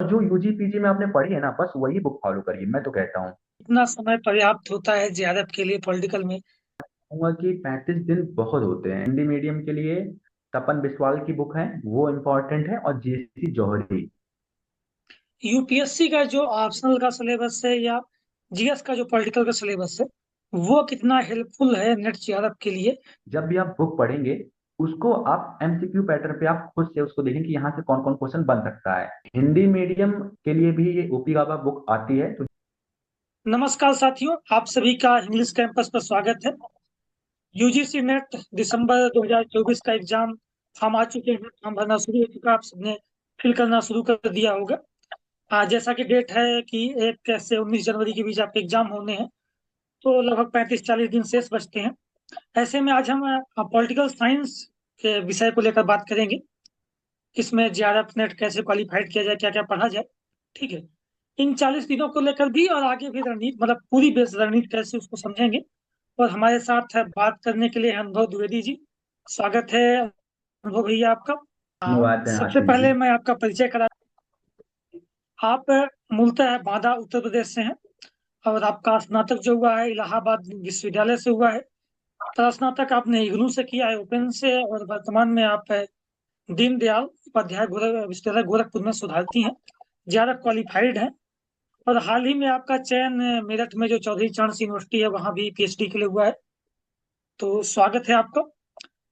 जो UG PG में आपने पढ़ी है ना, बस वही बुक फॉलो करिए, मैं तो कहता हूँ। कितना समय पर्याप्त होता है जेआरएफ के लिए पॉलिटिकल में? कहूंगा कि 35 दिन बहुत होते हैं हिंदी मीडियम के लिए। तपन बिस्वाल की बुक है, वो इम्पोर्टेंट है, और जेसी जौहरी। यूपीएससी का जो ऑप्शनल का सिलेबस है या जीएस का जो पॉलिटिकल का सिलेबस है, वो कितना हेल्पफुल है नेट जेआरएफ के लिए? जब भी आप बुक पढ़ेंगे, उसको आप एमसीक्यू पैटर्न पे आप खुद से उसको देखें कि यहाँ से कौन कौन क्वेश्चन बन सकता है। हिंदी मीडियम के लिए भी ये ओपी गाबा बुक आती है तो। नमस्कार साथियों, आप सभी का इंग्लिश कैंपस पर स्वागत है। यूजीसी नेट दिसंबर 2024 का एग्जाम हम आ चुके हैं, फॉर्म भरना शुरू हो चुका है, आप सबने फिल करना शुरू कर दिया होगा। जैसा कि डेट है कि 1 से 19 जनवरी के बीच आपके एग्जाम होने हैं, तो लगभग 35-40 दिन शेष बचते हैं। ऐसे में आज हम पॉलिटिकल साइंस के विषय को लेकर बात करेंगे। इसमें जेआरएफ नेट कैसे क्वालिफाइड किया जाए, क्या क्या पढ़ा जाए, ठीक है। इन 40 दिनों को लेकर भी और आगे भी रणनीति, मतलब पूरी बेस रणनीति कैसे, उसको समझेंगे। और हमारे साथ है बात करने के लिए अनुभव द्विवेदी जी। स्वागत है अनुभव भैया आपका। धन्यवाद है सबसे आशीष जी। पहले मैं आपका परिचय करा। आप मूलतः बांदा उत्तर प्रदेश से हैं, और आपका स्नातक जो हुआ है इलाहाबाद विश्वविद्यालय से हुआ है। तथा स्नातक आपने इग्नू से किया है, ओपन से, और वर्तमान में आप दीनदयाल उपाध्याय विश्वविद्यालय गोरखपुर में शोधार्थी हैं, ज्यादा क्वालिफाइड हैं। और हाल ही में आपका चयन मेरठ में जो चौधरी चरण सिंह यूनिवर्सिटी है वहां भी पीएचडी के लिए हुआ है। तो स्वागत है आपका।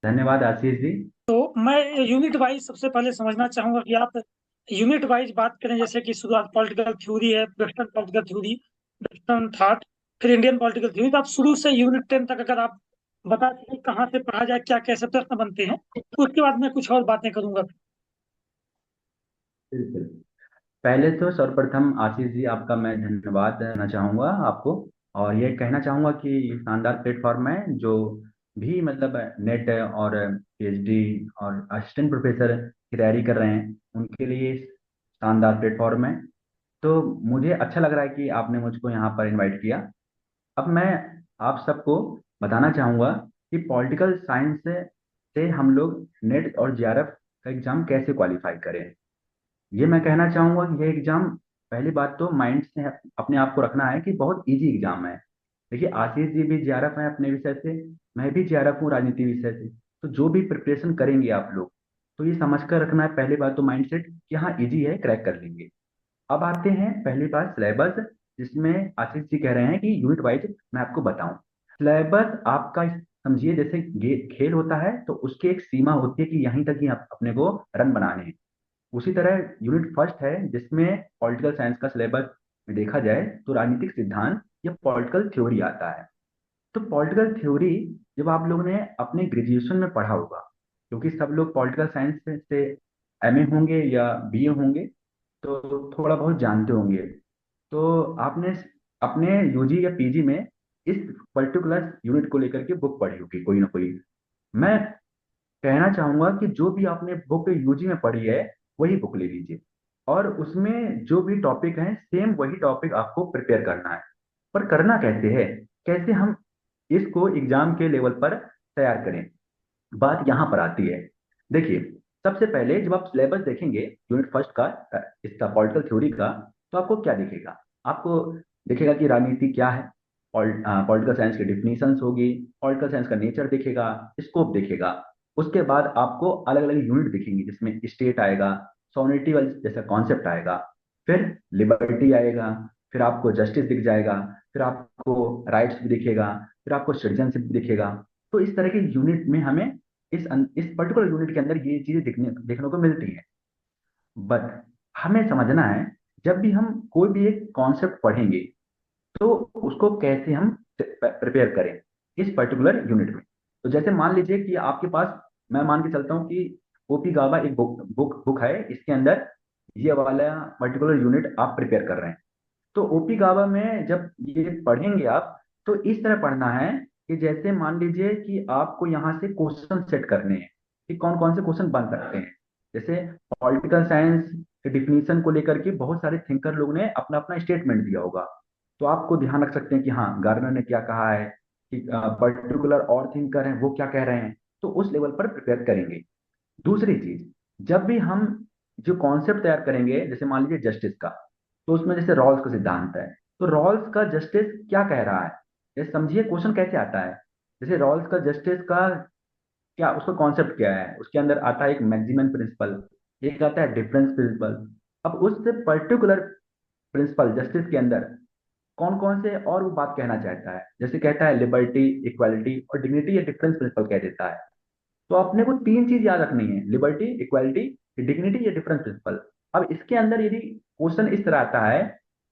धन्यवाद आशीष जी। तो मैं यूनिट वाइज सबसे पहले समझना चाहूंगा कि आप यूनिट वाइज बात करें, जैसे कि शुरुआत पॉलिटिकल थ्योरी है, western political theory, western thought, फिर इंडियन पॉलिटिकल थ्योरी। तो आप शुरू से यूनिट 10 तक अगर आप बता सकें कहाँ से पढ़ा जाए, क्या कैसे प्रश्न बनते हैं, उसके बाद मैं कुछ और बातें करूंगा। बिल्कुल। पहले तो सर्वप्रथम आशीष जी, आपका मैं धन्यवाद देना चाहूँगा आपको। और ये कहना चाहूँगा कि ये शानदार प्लेटफॉर्म है, जो भी मतलब नेट और पीएचडी और असिस्टेंट प्रोफेसर की तैयारी कर रहे हैं, उनके लिए शानदार प्लेटफॉर्म है। तो मुझे अच्छा लग रहा है कि आपने मुझको यहाँ पर इनवाइट किया। अब मैं आप सबको बताना चाहूँगा कि पॉलिटिकल साइंस से हम लोग नेट और जेआरएफ का एग्ज़ाम कैसे क्वालिफाई करें। ये मैं कहना चाहूंगा कि ये एग्जाम, पहली बात तो माइंड से अपने आप को रखना है कि बहुत इजी एग्जाम है। देखिए, आशीष जी भी जेआरएफ है अपने विषय से, मैं भी जेआरएफ हूँ राजनीति विषय से। तो जो भी प्रिपरेशन करेंगे आप लोग, तो ये समझ कर रखना है पहली बात तो माइंड सेट कि हाँ इजी है, क्रैक कर लेंगे। अब आते हैं पहली बात सिलेबस, जिसमें आशीष जी कह रहे हैं कि यूनिट वाइज मैं आपको बताऊं। सिलेबस आपका समझिए जैसे खेल होता है, तो उसकी एक सीमा होती है कि यहीं तक ही आप अपने को रन बनाने हैं। उसी तरह यूनिट फर्स्ट है, जिसमें पॉलिटिकल साइंस का सिलेबस में देखा जाए तो राजनीतिक सिद्धांत या पॉलिटिकल थ्योरी आता है। तो पॉलिटिकल थ्योरी जब आप लोगों ने अपने ग्रेजुएशन में पढ़ा होगा, क्योंकि सब लोग पॉलिटिकल साइंस से एमए होंगे या बीए होंगे, तो थोड़ा बहुत जानते होंगे। तो आपने अपने यूजी या पीजी में इस पर्टिकुलर यूनिट को लेकर के बुक पढ़ी होगी कोई ना कोई। मैं कहना चाहूंगा कि जो भी आपने बुक यूजी में पढ़ी है, वही बुक ले लीजिए। और उसमें जो भी टॉपिक है, सेम वही टॉपिक आपको प्रिपेयर करना है। पर करना कैसे है, कैसे हम इसको एग्जाम के लेवल पर तैयार करें, बात यहाँ पर आती है। देखिए, सबसे पहले जब आप सिलेबस देखेंगे यूनिट फर्स्ट का, इसका पॉलिटिकल थ्योरी का, तो आपको क्या दिखेगा? आपको दिखेगा कि राजनीति क्या है, पॉलिटिकल साइंस की डिफिनीशंस होगी, पॉलिटिकल साइंस का नेचर दिखेगा, स्कोप दिखेगा। उसके बाद आपको अलग अलग यूनिट दिखेंगी, जिसमें स्टेट आएगा, सॉवरेनिटी वाली जैसा कॉन्सेप्ट आएगा, फिर लिबर्टी आएगा, फिर आपको जस्टिस दिख जाएगा, फिर आपको राइट्स भी दिखेगा, फिर आपको सिटीजनशिप भी दिखेगा। तो इस तरह के यूनिट में हमें इस पर्टिकुलर यूनिट के अंदर ये चीजें देखने को मिलती हैं। बट हमें समझना है, जब भी हम कोई भी एक कॉन्सेप्ट पढ़ेंगे, तो उसको कैसे हम प्रिपेयर करें इस पर्टिकुलर यूनिट में। तो जैसे मान लीजिए कि आपके पास, मैं मान के चलता हूँ कि ओपी गाबा एक बुक है, इसके अंदर ये वाला पर्टिकुलर यूनिट आप प्रिपेयर कर रहे हैं। तो ओपी गाबा में जब ये पढ़ेंगे आप, तो इस तरह पढ़ना है कि जैसे मान लीजिए कि आपको यहाँ से क्वेश्चन सेट करने हैं कि कौन कौन से क्वेश्चन बन सकते हैं। जैसे पॉलिटिकल साइंस के डिफिनीशन को लेकर के बहुत सारे थिंकर लोग ने अपना अपना स्टेटमेंट दिया होगा। तो आपको ध्यान रख सकते हैं कि हाँ गार्डनर ने क्या कहा है, कि पर्टिकुलर और थिंकर हैं वो क्या कह रहे हैं। तो उस लेवल पर प्रिपेयर करेंगे। दूसरी चीज, जब भी हम जो कॉन्सेप्ट तैयार करेंगे, जैसे मान लीजिए जस्टिस का, तो उसमें जैसे रॉल्स का सिद्धांत है, तो रॉल्स का जस्टिस क्या कह रहा है, ये समझिए क्वेश्चन कैसे आता है। जैसे रॉल्स का जस्टिस का क्या, उसका कॉन्सेप्ट क्या है, उसके अंदर आता है एक मैक्सिमम प्रिंसिपल, एक आता है डिफरेंस प्रिंसिपल। अब उस पर्टिकुलर प्रिंसिपल जस्टिस के अंदर कौन कौन से और वो बात कहना चाहता है, जैसे कहता है लिबर्टी, इक्वालिटी और डिग्निटी, या डिफरेंस प्रिंसिपल कह देता है। तो अपने को तीन चीज याद रखनी है, लिबर्टी, इक्वालिटी, डिग्निटी, या डिफरेंस प्रिंसिपल। अब इसके अंदर यदि क्वेश्चन इस तरह आता है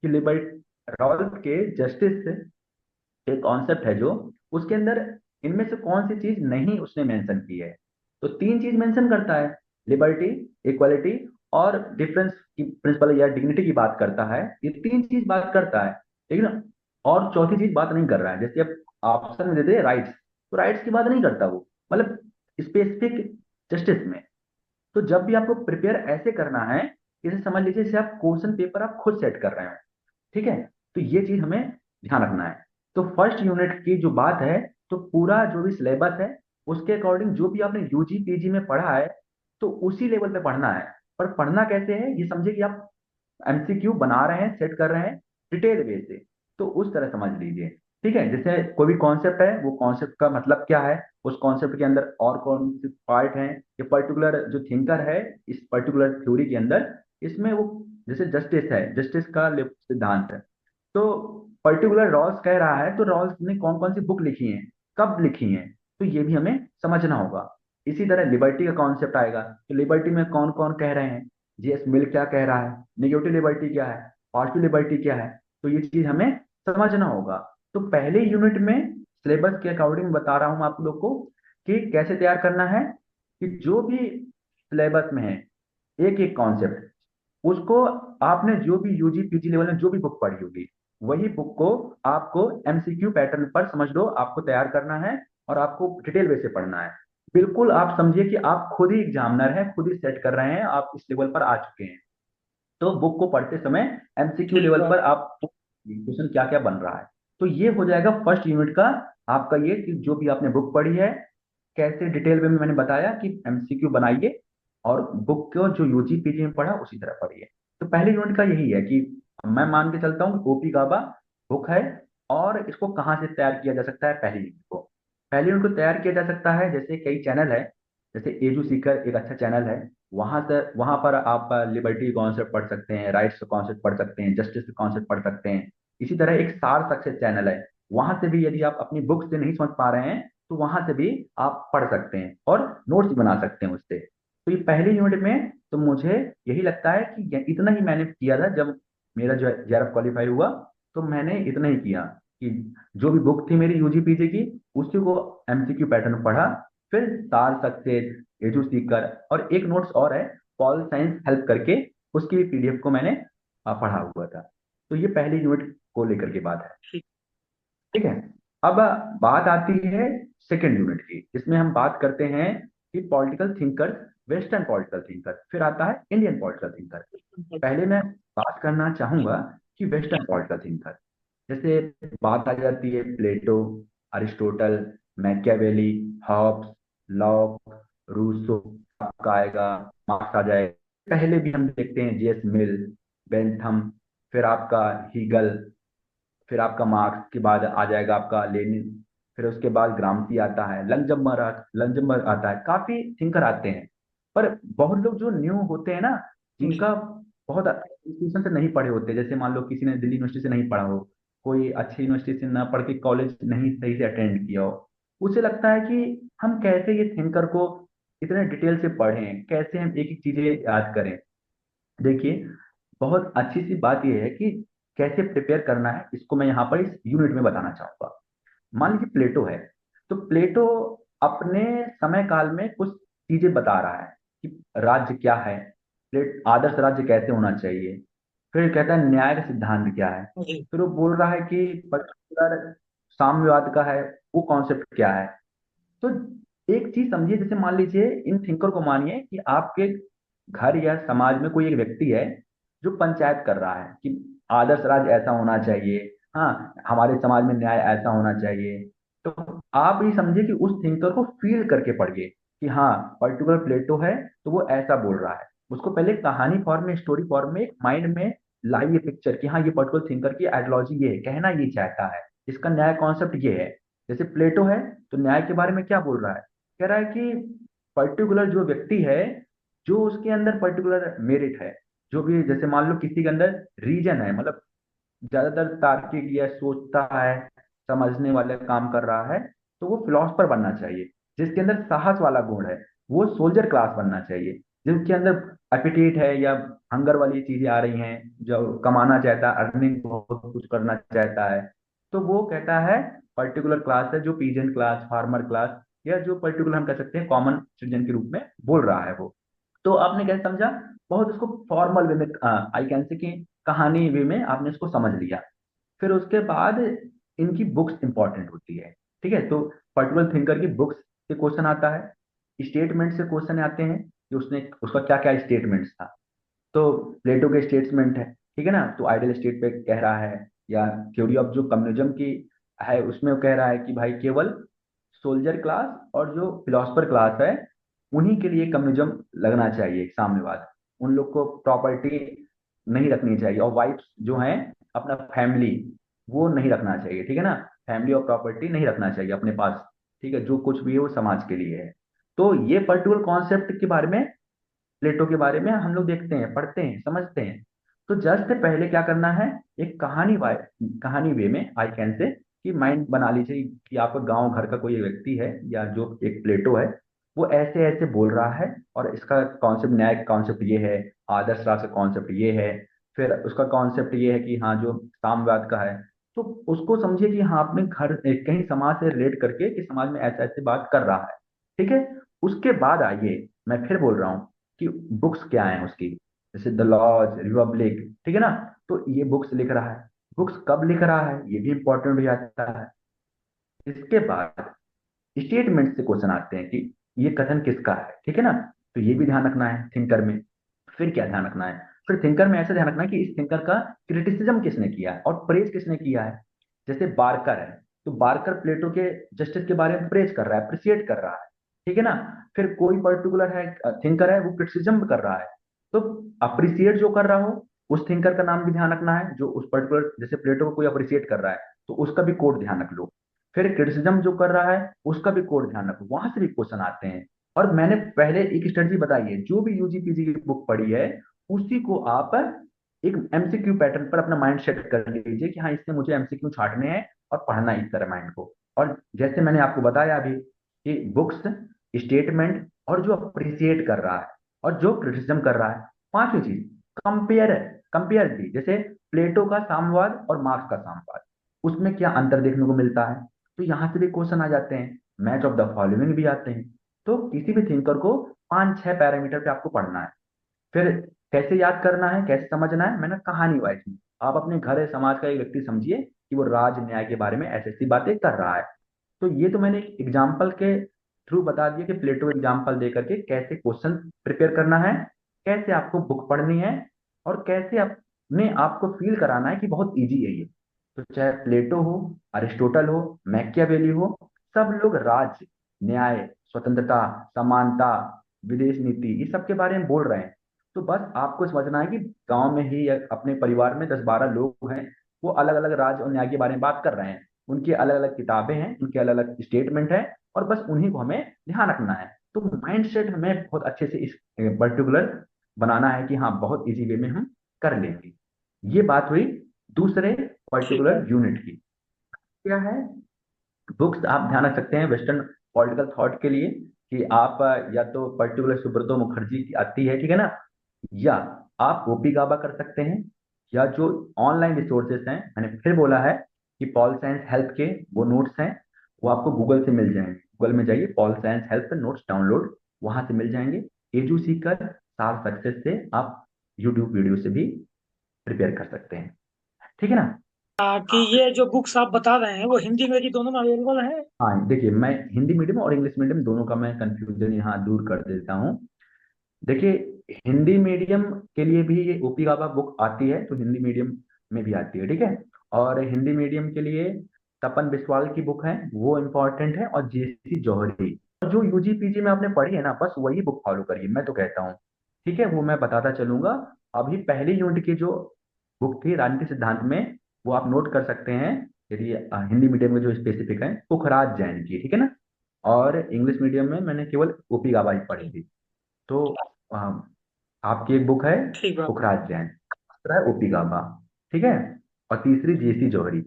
कि लिबर्टी, रॉल्फ के जस्टिस एक कॉन्सेप्ट है जो, उसके अंदर इनमें से कौन सी चीज नहीं उसने मेंशन की है, तो तीन चीज मेंशन करता है, लिबर्टी, इक्वालिटी और डिफरेंस की प्रिंसिपल या डिग्निटी की बात करता है, ये तीन चीज बात करता है, लेकिन और चौथी चीज बात नहीं कर रहा है। जैसे अब ऑप्शन में देते राइट्स, तो राइट्स की बात नहीं करता वो, मतलब स्पेसिफिक जस्टिस में। तो जब भी आपको प्रिपेयर ऐसे करना है, जैसे समझ लीजिए जैसे आप क्वेश्चन पेपर आप खुद सेट कर रहे हो, ठीक है, तो ये चीज हमें ध्यान रखना है। तो फर्स्ट यूनिट की जो बात है, तो पूरा जो भी सिलेबस है उसके अकॉर्डिंग जो भी आपने यूजी पीजी में पढ़ा है, तो उसी लेवल पे पढ़ना है। पर पढ़ना कैसे है ये समझिए कि आप एमसीक्यू बना रहे हैं, सेट कर रहे हैं डिटेल वे से, तो उस तरह समझ लीजिए। ठीक है, जैसे कोई भी कॉन्सेप्ट है, वो कॉन्सेप्ट का मतलब क्या है, उस कॉन्सेप्ट के अंदर और कौन से पार्ट हैं, ये पर्टिकुलर जो थिंकर है इस पर्टिकुलर थ्योरी के अंदर, इसमें वो जैसे जस्टिस है, जस्टिस का सिद्धांत है, तो पर्टिकुलर रॉल्स कह रहा है, तो रॉल्स ने कौन कौन सी बुक लिखी है, कब लिखी है, तो ये भी हमें समझना होगा। इसी तरह लिबर्टी का कॉन्सेप्ट आएगा, तो लिबर्टी में कौन कौन कह रहे हैं, जीएस मिल क्या कह रहा है, निगेटिव लिबर्टी क्या है, पॉजिटिव लिबर्टी क्या है, तो ये चीज हमें समझना होगा। तो पहले यूनिट में सिलेबस के अकॉर्डिंग बता रहा हूं आप लोग को कि कैसे तैयार करना है, कि जो भी सिलेबस में है एक एक कॉन्सेप्ट, उसको आपने जो भी यूजी पीजी लेवल में जो भी बुक पढ़ी होगी, वही बुक को आपको एमसीक्यू पैटर्न पर समझ लो आपको तैयार करना है, और आपको डिटेल वे से पढ़ना है। बिल्कुल आप समझिए कि आप खुद ही एग्जामिनर हैं, खुद ही सेट कर रहे हैं, आप इस लेवल पर आ चुके हैं। तो बुक को पढ़ते समय एमसीक्यू ठीक लेवल बात। पर आप क्वेश्चन क्या क्या बन रहा है, तो ये हो जाएगा फर्स्ट यूनिट का आपका, ये कि जो भी आपने बुक पढ़ी है कैसे डिटेल में मैंने बताया कि एमसीक्यू बनाइए, और बुक को जो यूजी पीजी में पढ़ा उसी तरह पढ़िए। तो पहले यूनिट का यही है कि मैं मान के चलता हूँ ओपी गाबा बुक है, और इसको कहाँ से तैयार किया जा सकता है, पहली यूनिट को, पहली यूनिट को तैयार किया जा सकता है, जैसे कई चैनल है, जैसे एजू सीकर एक अच्छा चैनल है, वहां से वहां पर आप लिबर्टी कॉन्सेप्ट पढ़ सकते हैं, राइट्स कॉन्सेप्ट पढ़ सकते हैं, जस्टिस कॉन्सेप्ट पढ़ सकते हैं। इसी तरह एक सार सक्सेस चैनल है, वहां से भी यदि आप अपनी बुक से नहीं समझ पा रहे हैं, तो वहां से भी आप पढ़ सकते हैं और नोट्स भी बना सकते हैं उससे। तो ये पहली यूनिट में तो मुझे यही लगता है कि इतना ही मैंने किया था जब मेरा जो जेआरएफ क्वालिफाई हुआ, तो मैंने इतना ही किया कि जो भी बुक थी मेरी यूजी पीजी की, उसी को एमसीक्यू पैटर्न पढ़ा, फिर सार सक्सेस, एजू सीकर, और एक नोट्स और है पॉल साइंस हेल्प करके, उसकी भी पीडीएफ को मैंने पढ़ा हुआ था। तो ये पहली यूनिट को लेकर के बात है। ठीक। ठीक है, अब बात आती है सेकेंड यूनिट की, इसमें हम बात करते हैं कि political thinker, western political thinker, फिर आता है इंडियन पॉलिटिकल थिंकर। पहले मैं बात करना चाहूंगा कि वेस्टर्न पॉलिटिकल थिंकर, जैसे बात आ जाती है Plato, Aristotle, Machiavelli, Hobbes, Locke, Rousseau, आपका आएगा, मार्क्स आ जाए, पहले भी हम देखते हैं जेएस मिल, बेंथम, फिर आपका हीगल, फिर आपका मार्क्स के बाद आ जाएगा आपका लेनिन, फिर उसके बाद ग्रामसी आता है, लंजमबर आता है, काफी थिंकर आते हैं। पर बहुत लोग जो न्यू होते हैं ना, जी। जिनका बहुत इंस्टीट्यूशन से नहीं पढ़े होते, जैसे मान लो किसी ने दिल्ली यूनिवर्सिटी से नहीं पढ़ा हो, कोई अच्छी यूनिवर्सिटी से ना पढ़ के कॉलेज नहीं सही से अटेंड किया हो, उसे लगता है कि हम कैसे ये थिंकर को इतने डिटेल से पढ़ें, कैसे हम एक एक चीजें याद करें। देखिए, बहुत अच्छी सी बात यह है कि कैसे प्रिपेयर करना है, इसको मैं यहाँ पर इस यूनिट में बताना चाहूंगा। मान लीजिए प्लेटो है, तो प्लेटो अपने समय काल में कुछ चीजें बता रहा है कि राज्य क्या है, आदर्श राज्य कैसे होना चाहिए, फिर कहता है न्याय का सिद्धांत क्या है, जी। फिर वो बोल रहा है कि पर्टिकुलर साम्यवाद का है, वो कॉन्सेप्ट क्या है। तो एक चीज समझिए, जैसे मान लीजिए इन थिंकर को मानिए कि आपके घर या समाज में कोई एक व्यक्ति है जो पंचायत कर रहा है कि आदर्श राज्य ऐसा होना चाहिए, हाँ हमारे समाज में न्याय ऐसा होना चाहिए। तो आप ये समझिए कि उस थिंकर को फील करके पढ़िए कि हाँ पर्टिकुलर प्लेटो है तो वो ऐसा बोल रहा है। उसको पहले कहानी फॉर्म में, स्टोरी फॉर्म में, माइंड में लाई ये पिक्चर कि हाँ ये पर्टिकुलर थिंकर की आइडियोलॉजी ये है, कहना ये चाहता है, इसका न्याय कॉन्सेप्ट ये है। जैसे प्लेटो है, तो न्याय के बारे में क्या बोल रहा है? कह रहा है कि पर्टिकुलर जो व्यक्ति है, जो उसके अंदर पर्टिकुलर मेरिट है, जो भी, जैसे मान लो किसी के अंदर रीजन है, मतलब ज्यादातर तार्किक या सोचता है, समझने वाले काम कर रहा है, तो वो फिलोसफर बनना चाहिए। जिसके अंदर साहस वाला गुण है, वो सोल्जर क्लास बनना चाहिए। जिनके अंदर एपिटेट है या हंगर वाली चीजें आ रही हैं, जो कमाना चाहता है, अर्निंग बहुत कुछ करना चाहता है, तो वो कहता है पर्टिकुलर क्लास है, जो पीजेंट क्लास, फार्मर क्लास, या जो पर्टिकुलर हम कह सकते हैं कॉमन सिटीजन के रूप में बोल रहा है वो। तो आपने कैसे समझा? बहुत उसको फॉर्मल वे में, आई कैन से कि कहानी वे में आपने इसको समझ लिया। फिर उसके बाद इनकी बुक्स इंपॉर्टेंट होती है। ठीक है, तो पर्टिकुलर थिंकर की बुक्स से क्वेश्चन आता है, स्टेटमेंट से क्वेश्चन आते हैं कि उसने, उसका क्या क्या स्टेटमेंट्स था। तो प्लेटो के स्टेटमेंट है, ठीक है ना, तो आइडियल स्टेट पे कह रहा है, या थ्योरी ऑफ जो कम्युनिज्म की है उसमें वो कह रहा है कि भाई केवल सोल्जर क्लास और जो फिलोसफर क्लास है, उन्हीं के लिए कम्युनिज्म लगना चाहिए, साम्यवाद। उन लोग को प्रॉपर्टी नहीं रखनी चाहिए, और वाइफ्स जो हैं, अपना फैमिली वो नहीं रखना चाहिए, ठीक है ना, फैमिली और प्रॉपर्टी नहीं रखना चाहिए अपने पास। ठीक है, जो कुछ भी है वो समाज के लिए है। तो ये पर्टिकुलर कॉन्सेप्ट के बारे में, प्लेटो के बारे में हम लोग देखते हैं, पढ़ते हैं, समझते हैं। तो जस्ट पहले क्या करना है, एक कहानी वे में आई कैन से कि माइंड बना लीजिए कि आपका गांव घर का कोई व्यक्ति है, या जो एक प्लेटो है, वो ऐसे ऐसे बोल रहा है, और इसका कॉन्सेप्ट, न्याय कॉन्सेप्ट ये है, आदर्श राष्ट्र कॉन्सेप्ट ये है, फिर उसका कॉन्सेप्ट ये है कि हाँ जो साम्यवाद का है। तो उसको समझिए कि हाँ अपने घर कहीं समाज से रिलेट करके कि समाज में ऐसे ऐसे बात कर रहा है। ठीक है, उसके बाद आइए, मैं फिर बोल रहा हूँ कि बुक्स क्या है उसकी, जैसे द लॉज रिपब्लिक, ठीक है ना। तो ये बुक्स लिख रहा है, बुक्स कब लिख रहा है ये भी इंपॉर्टेंट हो जाता है। इसके बाद स्टेटमेंट से क्वेश्चन आते हैं कि ये कथन किसका है, ठीक है ना। तो ये भी ध्यान रखना है थिंकर में। फिर क्या ध्यान रखना है? फिर थिंकर में ऐसा ध्यान रखना है कि इस थिंकर का क्रिटिसिज्म किसने किया है और प्रेज किसने किया है। जैसे बार्कर है, तो बार्कर प्लेटो के जस्टिस के बारे में प्रेज कर रहा है, अप्रिशिएट कर रहा है, ठीक है ना। फिर कोई पर्टिकुलर है थिंकर है, वो क्रिटिसिज्म कर रहा है, तो अप्रिशिएट जो कर रहा हो उस थिंकर का नाम भी ध्यान रखना है। जो उस पर्टिकुलर, जैसे प्लेटो को कोई अप्रिशिएट कर रहा है, तो उसका भी कोड ध्यान रख लो। फिर क्रिटिसिज्म जो कर रहा है उसका भी कोड ध्यान रखो, वहां से भी क्वेश्चन आते हैं। और मैंने पहले एक स्ट्रेटजी बताई है, जो भी यूजीपीजी की बुक पढ़ी है उसी को आप एक एमसीक्यू पैटर्न पर अपना माइंड सेट कर लीजिए कि हाँ इससे मुझे एमसीक्यू छाटने हैं और पढ़ना है इस तरह माइंड को। और जैसे मैंने आपको बताया अभी कि बुक्स, स्टेटमेंट, और जो अप्रिसिएट कर रहा है और जो क्रिटिसिज्म कर रहा है, पांचवी चीज कंपेयर। कंपेयर भी, जैसे प्लेटो का साम्यवाद और मार्क्स का साम्यवाद, उसमें क्या अंतर देखने को मिलता है। तो यहाँ से भी क्वेश्चन आ जाते हैं, मैच ऑफ द फॉलोइंग भी आते हैं। तो किसी भी थिंकर को पांच छह पैरामीटर पे आपको पढ़ना है। फिर कैसे याद करना है, कैसे समझना है, मैंने कहानी वाइज में, आप अपने घर है समाज का एक व्यक्ति समझिए कि वो राज न्याय के बारे में ऐसी ऐसी बातें कर रहा है। तो ये तो मैंने एक एग्जाम्पल के थ्रू बता दिया कि प्लेटो एग्जाम्पल दे करके कैसे क्वेश्चन प्रिपेयर करना है, कैसे आपको बुक पढ़नी है, और कैसे अपने आपको फील कराना है कि बहुत इजी है ये। तो चाहे प्लेटो हो, अरिस्टोटल हो, मैकियावेली हो, सब लोग राज, न्याय, स्वतंत्रता, समानता, विदेश नीति, इस सब के बारे में बोल रहे हैं। तो बस आपको समझना है कि गांव में ही या अपने परिवार में 10-12 लोग हैं, वो अलग अलग राज और न्याय के बारे में बात कर रहे हैं, उनकी अलग अलग किताबें हैं, उनके अलग अलग स्टेटमेंट है, और बस उन्हीं को हमें ध्यान रखना है। तो माइंड सेट हमें बहुत अच्छे से इस पर्टिकुलर बनाना है कि हाँ बहुत इजी वे में हम कर लेंगे। ये बात हुई दूसरे ठीक है। पर्टिकुलर यूनिट की। क्या है, बुक्स आप ध्यान रख सकते हैं वेस्टर्न पॉलिटिकल थॉट के लिए, कि आप या तो पर्टिकुलर सुब्रतो मुखर्जी की आती है, ठीक है ना, या आप ओपी गाबा कर सकते हैं, या जो ऑनलाइन रिसोर्सेस हैं, मैंने फिर बोला है कि पॉल साइंस हेल्प के वो नोट्स हैं, वो आपको गूगल से मिल जाएंगे। गूगल में जाइए, pol science help notes download, वहां से मिल जाएंगे। एजू सीकर, सार सक्सेस से आप यूट्यूब वीडियो से भी प्रिपेयर कर सकते हैं, ठीक है ना। कि ये जो बुक्स आप बता रहे हैं वो हिंदी अंग्रेजी दोनों में अवेलेबल है? हाँ देखिए, मैं हिंदी मीडियम और इंग्लिश मीडियम दोनों का मैं कंफ्यूजन यहाँ दूर कर देता हूँ। देखिए, हिंदी मीडियम के लिए भी ये ओपी गाबा बुक आती है, तो हिंदी मीडियम में भी आती है, ठीक है। और हिंदी मीडियम के लिए तपन बिस्वाल की बुक है, वो इम्पोर्टेंट है, और जेसी जौहरी। और जो यूजी पीजी में आपने पढ़ी है ना, बस वही बुक फॉलो करिए, मैं तो कहता हूँ। ठीक है, वो मैं बताता चलूंगा। अभी पहली यूनिट की जो बुक थी राजनीति सिद्धांत में, वो आप नोट कर सकते हैं, यदि हिंदी मीडियम में जो स्पेसिफिक है, पुखराज जैन की, ठीक है ना। और इंग्लिश मीडियम में मैंने केवल ओपी गवाई पढ़ी थी। तो अ, आपकी एक बुक है ठीक बात। पुखराज जैन, दूसरा है ओपी गाबा, ठीक है, और तीसरी जेसी जौहरी।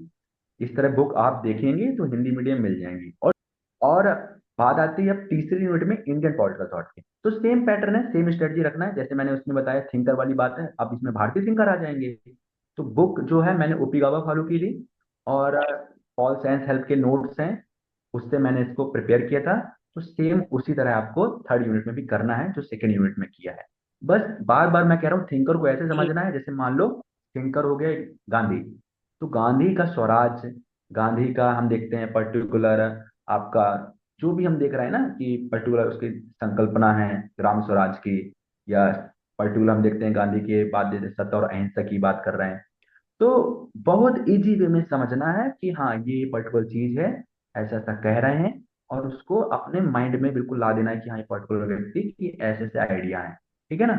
इस तरह बुक आप देखेंगे तो हिंदी मीडियम मिल जाएंगी। और बात आती है अब तीसरी यूनिट में इंडियन पॉलिटिकल थॉट की। तो सेम पैटर्न है, सेम स्ट्रेटजी रखना है, जैसे मैंने उसमें बताया थिंकर वाली बात है, अब इसमें भारतीय थिंकर आ जाएंगे। तो बुक जो है मैंने ओपी गावा फॉलो की थी, और पॉल साइंस हेल्प के नोट्स हैं, उससे मैंने इसको प्रिपेयर किया था। तो सेम उसी तरह आपको थर्ड यूनिट में भी करना है जो सेकेंड यूनिट में किया है। बस बार बार मैं कह रहा हूँ, थिंकर को ऐसे ठीक। समझना है जैसे मान लो थिंकर हो गए गांधी। तो गांधी का स्वराज, गांधी का हम देखते हैं पर्टिकुलर आपका, जो भी हम देख रहे हैं ना कि पर्टिकुलर उसकी संकल्पना है ग्राम स्वराज की, या पर्टिकुलर हम देखते हैं गांधी के बाद जैसे सत्य और अहिंसा की बात कर रहे हैं। तो बहुत इजी वे में समझना है कि हाँ ये पर्टिकुलर चीज है, ऐसा ऐसा कह रहे हैं, और उसको अपने माइंड में बिल्कुल ला देना है कि हाँ ये पर्टिकुलर व्यक्ति की ऐसे ऐसे आइडिया है, ठीक है ना।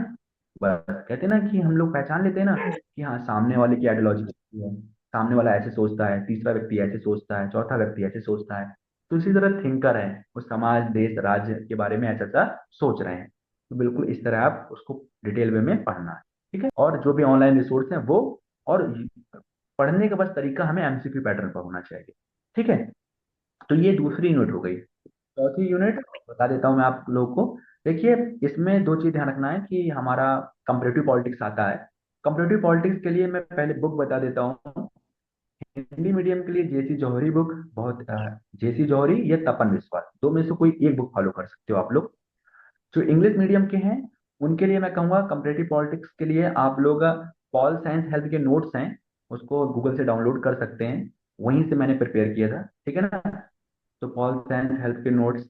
बस कहते हैं ना कि हम लोग पहचान लेते हैं ना कि हाँ सामने वाले की आइडियोलॉजी है, सामने वाला ऐसे सोचता है, तीसरा व्यक्ति ऐसे सोचता है, चौथा व्यक्ति ऐसे सोचता है। तो इसी तरह थिंकर है, वो समाज देश राज्य के बारे में ऐसा ऐसा सोच रहे हैं। तो बिल्कुल इस तरह आप उसको डिटेल वे में पढ़ना है, ठीक है। और जो भी ऑनलाइन रिसोर्स हैं वो, और पढ़ने का बस तरीका हमें एमसीक्यू पैटर्न पर होना चाहिए, ठीक है। तो ये दूसरी यूनिट हो गई। चौथी यूनिट बता देता हूँ मैं आप लोगों को। देखिए, इसमें दो चीज ध्यान रखना है कि हमारा कंपरेटिव पॉलिटिक्स आता है। कंपरेटिव पॉलिटिक्स के लिए मैं पहले बुक बता देता हूँ। हिंदी मीडियम के लिए जेसी जौहरी बुक बहुत, जेसी जौहरी या तपन विश्वास, दो में से कोई एक बुक फॉलो कर सकते हो आप लोग। जो इंग्लिश मीडियम के हैं उनके लिए मैं कहूँगा कंपरेटिव पॉलिटिक्स के लिए आप लोग पॉल साइंस हेल्थ के नोट्स हैं, उसको गूगल से डाउनलोड कर सकते हैं, वहीं से मैंने प्रिपेयर किया था, ठीक है ना। तो पॉल साइंस हेल्थ के नोट्स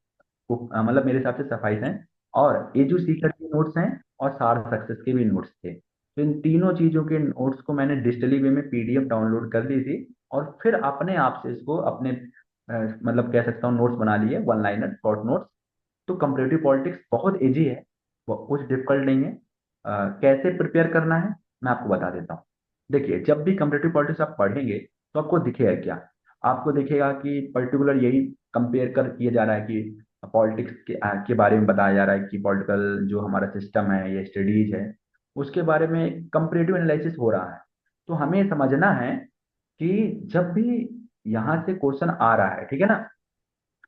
मतलब मेरे हिसाब से सफाइस हैं। और एजू सीकर के नोट्स हैं, और सार सक्सेस के भी नोट्स थे। तो इन तीनों चीजों के नोट्स को मैंने डिजिटली वे में पीडीएफ डाउनलोड कर ली थी, और फिर अपने आप से इसको अपने मतलब कह सकता हूँ नोट्स बना लिए, वन लाइनर शॉर्ट नोट्स। तो कंपरेटिव पॉलिटिक्स बहुत इजी है, वो कुछ डिफिकल्ट नहीं है। कैसे प्रिपेयर करना है मैं आपको बता देता हूँ। देखिए, जब भी कंपरेटिव पॉलिटिक्स आप पढ़ेंगे तो आपको दिखेगा क्या, आपको दिखेगा कि पर्टिकुलर यही कंपेयर कर किया जा रहा है कि पॉलिटिक्स के बारे में बताया जा रहा है कि पॉलिटिकल जो हमारा सिस्टम है या स्टडीज है उसके बारे में कंपरेटिव एनालिसिस हो रहा है। तो हमें समझना है कि जब भी यहाँ से क्वेश्चन आ रहा है, ठीक है ना,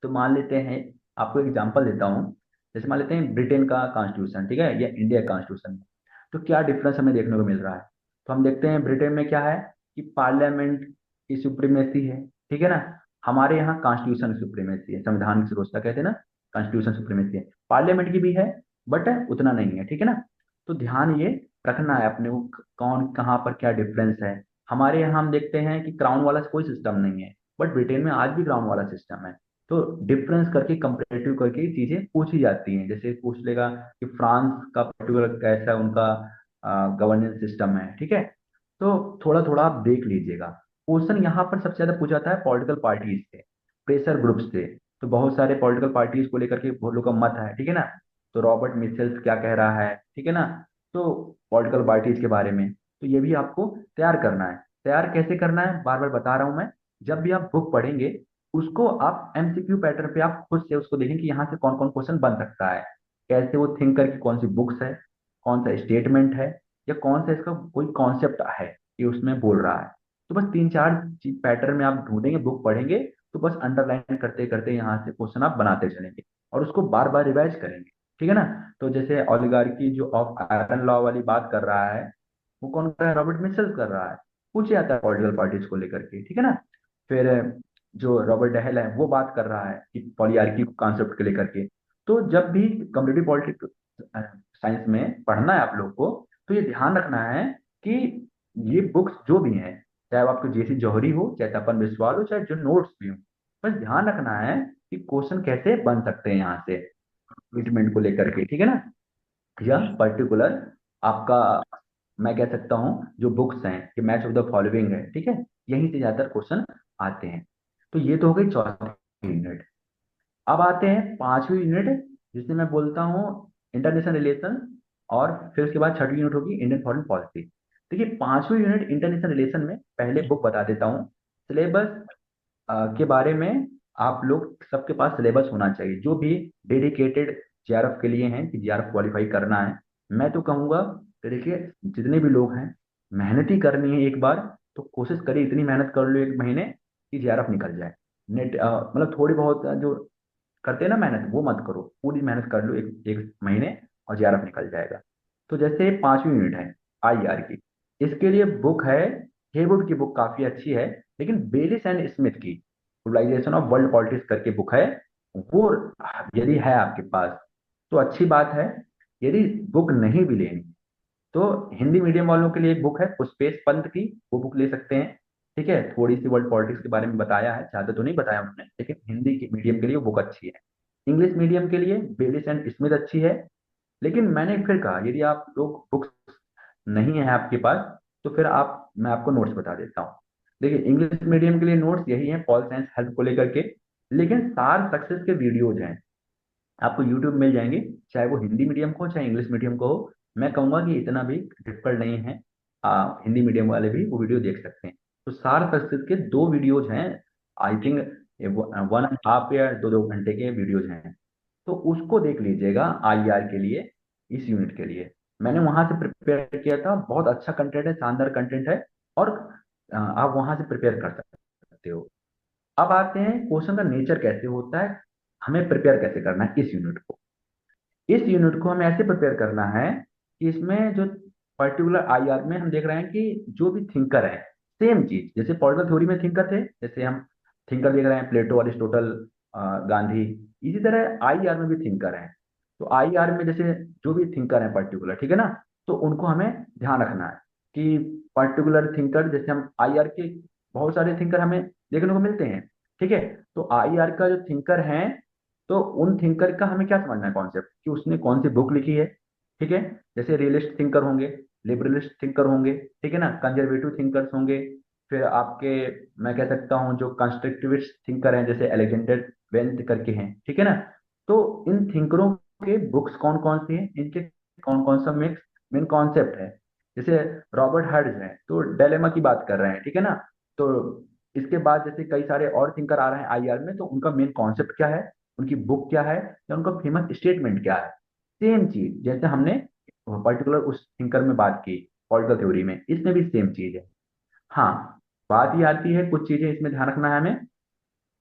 तो मान लेते हैं, आपको एग्जांपल देता हूँ, जैसे मान लेते हैं ब्रिटेन का कॉन्स्टिट्यूशन, ठीक है, या इंडिया कॉन्स्टिट्यूशन, तो क्या डिफरेंस हमें देखने को मिल रहा है। तो हम देखते हैं ब्रिटेन में क्या है कि पार्लियामेंट की सुप्रीमेसी है, ठीक है ना। हमारे यहाँ कॉन्स्टिट्यूशन सुप्रीमेसी है, संविधान की सर्वोच्चता कहते हैं ना, कॉन्स्टिट्यूशन सुप्रीमेसी है, पार्लियामेंट की भी है, बट उतना नहीं है, ठीक है ना। तो ध्यान ये रखना है अपने को, कौन कहाँ पर क्या डिफरेंस है। हमारे यहाँ हम देखते हैं कि क्राउन वाला कोई सिस्टम नहीं है, बट ब्रिटेन में आज भी क्राउन वाला सिस्टम है। तो डिफरेंस करके कंपेरेटिव करके चीजें पूछी जाती हैं, जैसे पूछ लेगा कि फ्रांस का पर्टिकुलर कैसा उनका गवर्नेंस सिस्टम है, ठीक है। तो थोड़ा थोड़ा आप देख लीजिएगा। क्वेश्चन यहाँ पर सबसे ज्यादा पूछा जाता है पॉलिटिकल पार्टीज से, प्रेशर ग्रुप से। तो बहुत सारे पॉलिटिकल पार्टीज को लेकर के बहुत लोग का मत है, ठीक है ना। तो रॉबर्ट मिशेल्स क्या कह रहा है, ठीक है ना। तो पॉलिटिकल पार्टीज के बारे में, तो ये भी आपको तैयार करना है। तैयार कैसे करना है बार बार बता रहा हूं मैं। जब भी आप बुक पढ़ेंगे उसको आप एमसीक्यू पैटर्न पे आप खुद से उसको देखें कि यहाँ से कौन कौन क्वेश्चन बन सकता है, कैसे वो थिंकर की कौन सी बुक्स है, कौन सा स्टेटमेंट है, या कौन सा इसका कोई कॉन्सेप्ट है कि उसमें बोल रहा है। तो बस तीन चार पैटर्न में आप ढूंढेंगे, बुक पढ़ेंगे, तो बस अंडरलाइन करते करते यहाँ से क्वेश्चन आप बनाते चलेंगे, और उसको बार बार रिवाइज करेंगे, ठीक है ना। तो जैसे ओलिगार्की जो ऑफ आयरन लॉ वाली बात कर रहा है, वो कौन कर रहा है, रॉबर्ट मिशेल कर रहा है, पूछे जाता है पॉलिटिकल पार्टीज को लेकर के, ठीक है ना। फिर जो रॉबर्ट डहेल है वो बात कर रहा है कि पॉलियार्की कॉन्सेप्ट को लेकर के। तो जब भी कम्युनिटी पॉलिटिक्स साइंस में पढ़ना है आप लोग को, तो ये ध्यान रखना है कि ये बुक्स जो भी हैं, चाहे वो आपको जेसी जौहरी हो, चाहे तपन बिस्वाल हो, चाहे जो नोट्स भी हो, बस ध्यान रखना है कि क्वेश्चन कैसे बन सकते हैं यहाँ से ट्रीटमेंट को लेकर के, ठीक है ना। या पर्टिकुलर आपका, मैं कह सकता हूँ जो बुक्स हैं कि मैच ऑफ द फॉलोइंग है, ठीक है, यहीं से ज्यादातर क्वेश्चन आते हैं। तो ये तो हो गई चौथी यूनिट। अब आते हैं पांचवी यूनिट, जिसे मैं बोलता हूँ इंटरनेशनल रिलेशन और फिर उसके बाद छठी यूनिट होगी इंडियन फॉरेन पॉलिसी। देखिए, पांचवी यूनिट इंटरनेशनल रिलेशन में पहले बुक बता देता हूँ। सिलेबस के बारे में आप लोग सबके पास सिलेबस होना चाहिए, जो भी डेडिकेटेड जेआरएफ के लिए हैं कि जेआरएफ क्वालिफाई करना है। मैं तो कहूँगा कि देखिए, जितने भी लोग हैं, मेहनत ही करनी है एक बार, तो कोशिश करिए इतनी मेहनत कर लो एक महीने कि जेआरएफ निकल जाए। नेट मतलब थोड़ी बहुत जो करते हैं ना मेहनत, वो मत करो, पूरी मेहनत कर लो एक एक महीने, और जेआरएफ निकल जाएगा। तो जैसे 5वीं यूनिट है आईआर की, इसके लिए बुक है, हेवुड की बुक काफी अच्छी है, लेकिन बेलिस एंड स्मिथ की ग्लोबलाइजेशन ऑफ वर्ल्ड पॉलिटिक्स करके बुक है, वो यदि है आपके पास तो अच्छी बात है। यदि बुक नहीं भी लेनी तो हिंदी मीडियम वालों के लिए एक बुक है पुष्पेश पंत की, वो बुक ले सकते हैं। ठीक है, थोड़ी सी वर्ल्ड पॉलिटिक्स के बारे में बताया है, ज्यादा तो नहीं बताया उन्होंने, लेकिन हिंदी के मीडियम के लिए वो बुक अच्छी है। इंग्लिश मीडियम के लिए बेलिस एंड स्मिथ अच्छी है। लेकिन मैंने फिर कहा, यदि आप लोग बुक्स नहीं है आपके पास, तो फिर मैं आपको नोट्स बता देता हूँ। देखिए, इंग्लिश मीडियम के लिए नोट्स यही है, पॉल साइंस हेल्प को लेकर के। लेकिन सार सक्सेस के वीडियोज हैं, आपको यूट्यूब मिल जाएंगे, चाहे वो हिंदी मीडियम को हो चाहे इंग्लिश मीडियम को हो। मैं कहूंगा कि इतना भी डिफिकल्ट नहीं है, हिंदी मीडियम वाले भी वो वीडियो देख सकते हैं। तो सार सक्सेस के दो वीडियोज हैं, आई थिंक 1.5 या 2-2 घंटे के वीडियोज हैं। तो उसको देख लीजिएगा आईआर के लिए, इस यूनिट के लिए मैंने वहां से प्रिपेयर किया था। बहुत अच्छा कंटेंट है, शानदार कंटेंट है, और आप वहां से प्रिपेयर कर सकते हो। अब आते हैं क्वेश्चन का नेचर कैसे होता है, हमें प्रिपेयर कैसे करना है इस यूनिट को। इस यूनिट को हमें ऐसे प्रिपेयर करना है कि इसमें जो पर्टिकुलर आईआर में हम देख रहे हैं कि जो भी थिंकर है, सेम चीज जैसे पॉलिटिकल थ्योरी में थिंकर थे, जैसे हम थिंकर देख रहे हैं प्लेटो, अरिस्टोटल, गांधी, इसी तरह आईआर में भी थिंकर हैं। तो आईआर में जैसे जो भी थिंकर है पर्टिकुलर, ठीक है ना, तो उनको हमें ध्यान रखना है कि पर्टिकुलर थिंकर, जैसे हम आईआर के बहुत सारे थिंकर हमें देखने को मिलते हैं। ठीक है, तो आईआर का जो थिंकर है, तो उन थिंकर का हमें क्या समझना है कॉन्सेप्ट, कि उसने कौन सी बुक लिखी है। ठीक है, जैसे रियलिस्ट थिंकर होंगे, लिबरलिस्ट थिंकर होंगे, ठीक है ना, कंजर्वेटिव थिंकर्स होंगे, फिर आपके, मैं कह सकता हूँ जो कंस्ट्रक्टिविस्ट थिंकर हैं जैसे अलेक्जेंडर वेल्थ करके हैं, ठीक है ना। तो इन थिंकरों के बुक्स कौन कौन सी हैं, इनके कौन कौन सा मिक्स मेन कॉन्सेप्ट है। जैसे रॉबर्ट हर्ट्ज हैं तो डायलेमा की बात कर रहे हैं, ठीक है ना। तो इसके बाद जैसे कई सारे और थिंकर आ रहे हैं आईआर में, तो उनका मेन कॉन्सेप्ट क्या है, उनकी बुक क्या है, या उनका फेमस स्टेटमेंट क्या है। सेम चीज जैसे हमने पर्टिकुलर उस थिंकर में बात की पॉलिटिकल थ्योरी में, इसमें भी सेम चीज है। हाँ, बात ये आती है, कुछ चीजें इसमें ध्यान रखना है हमें,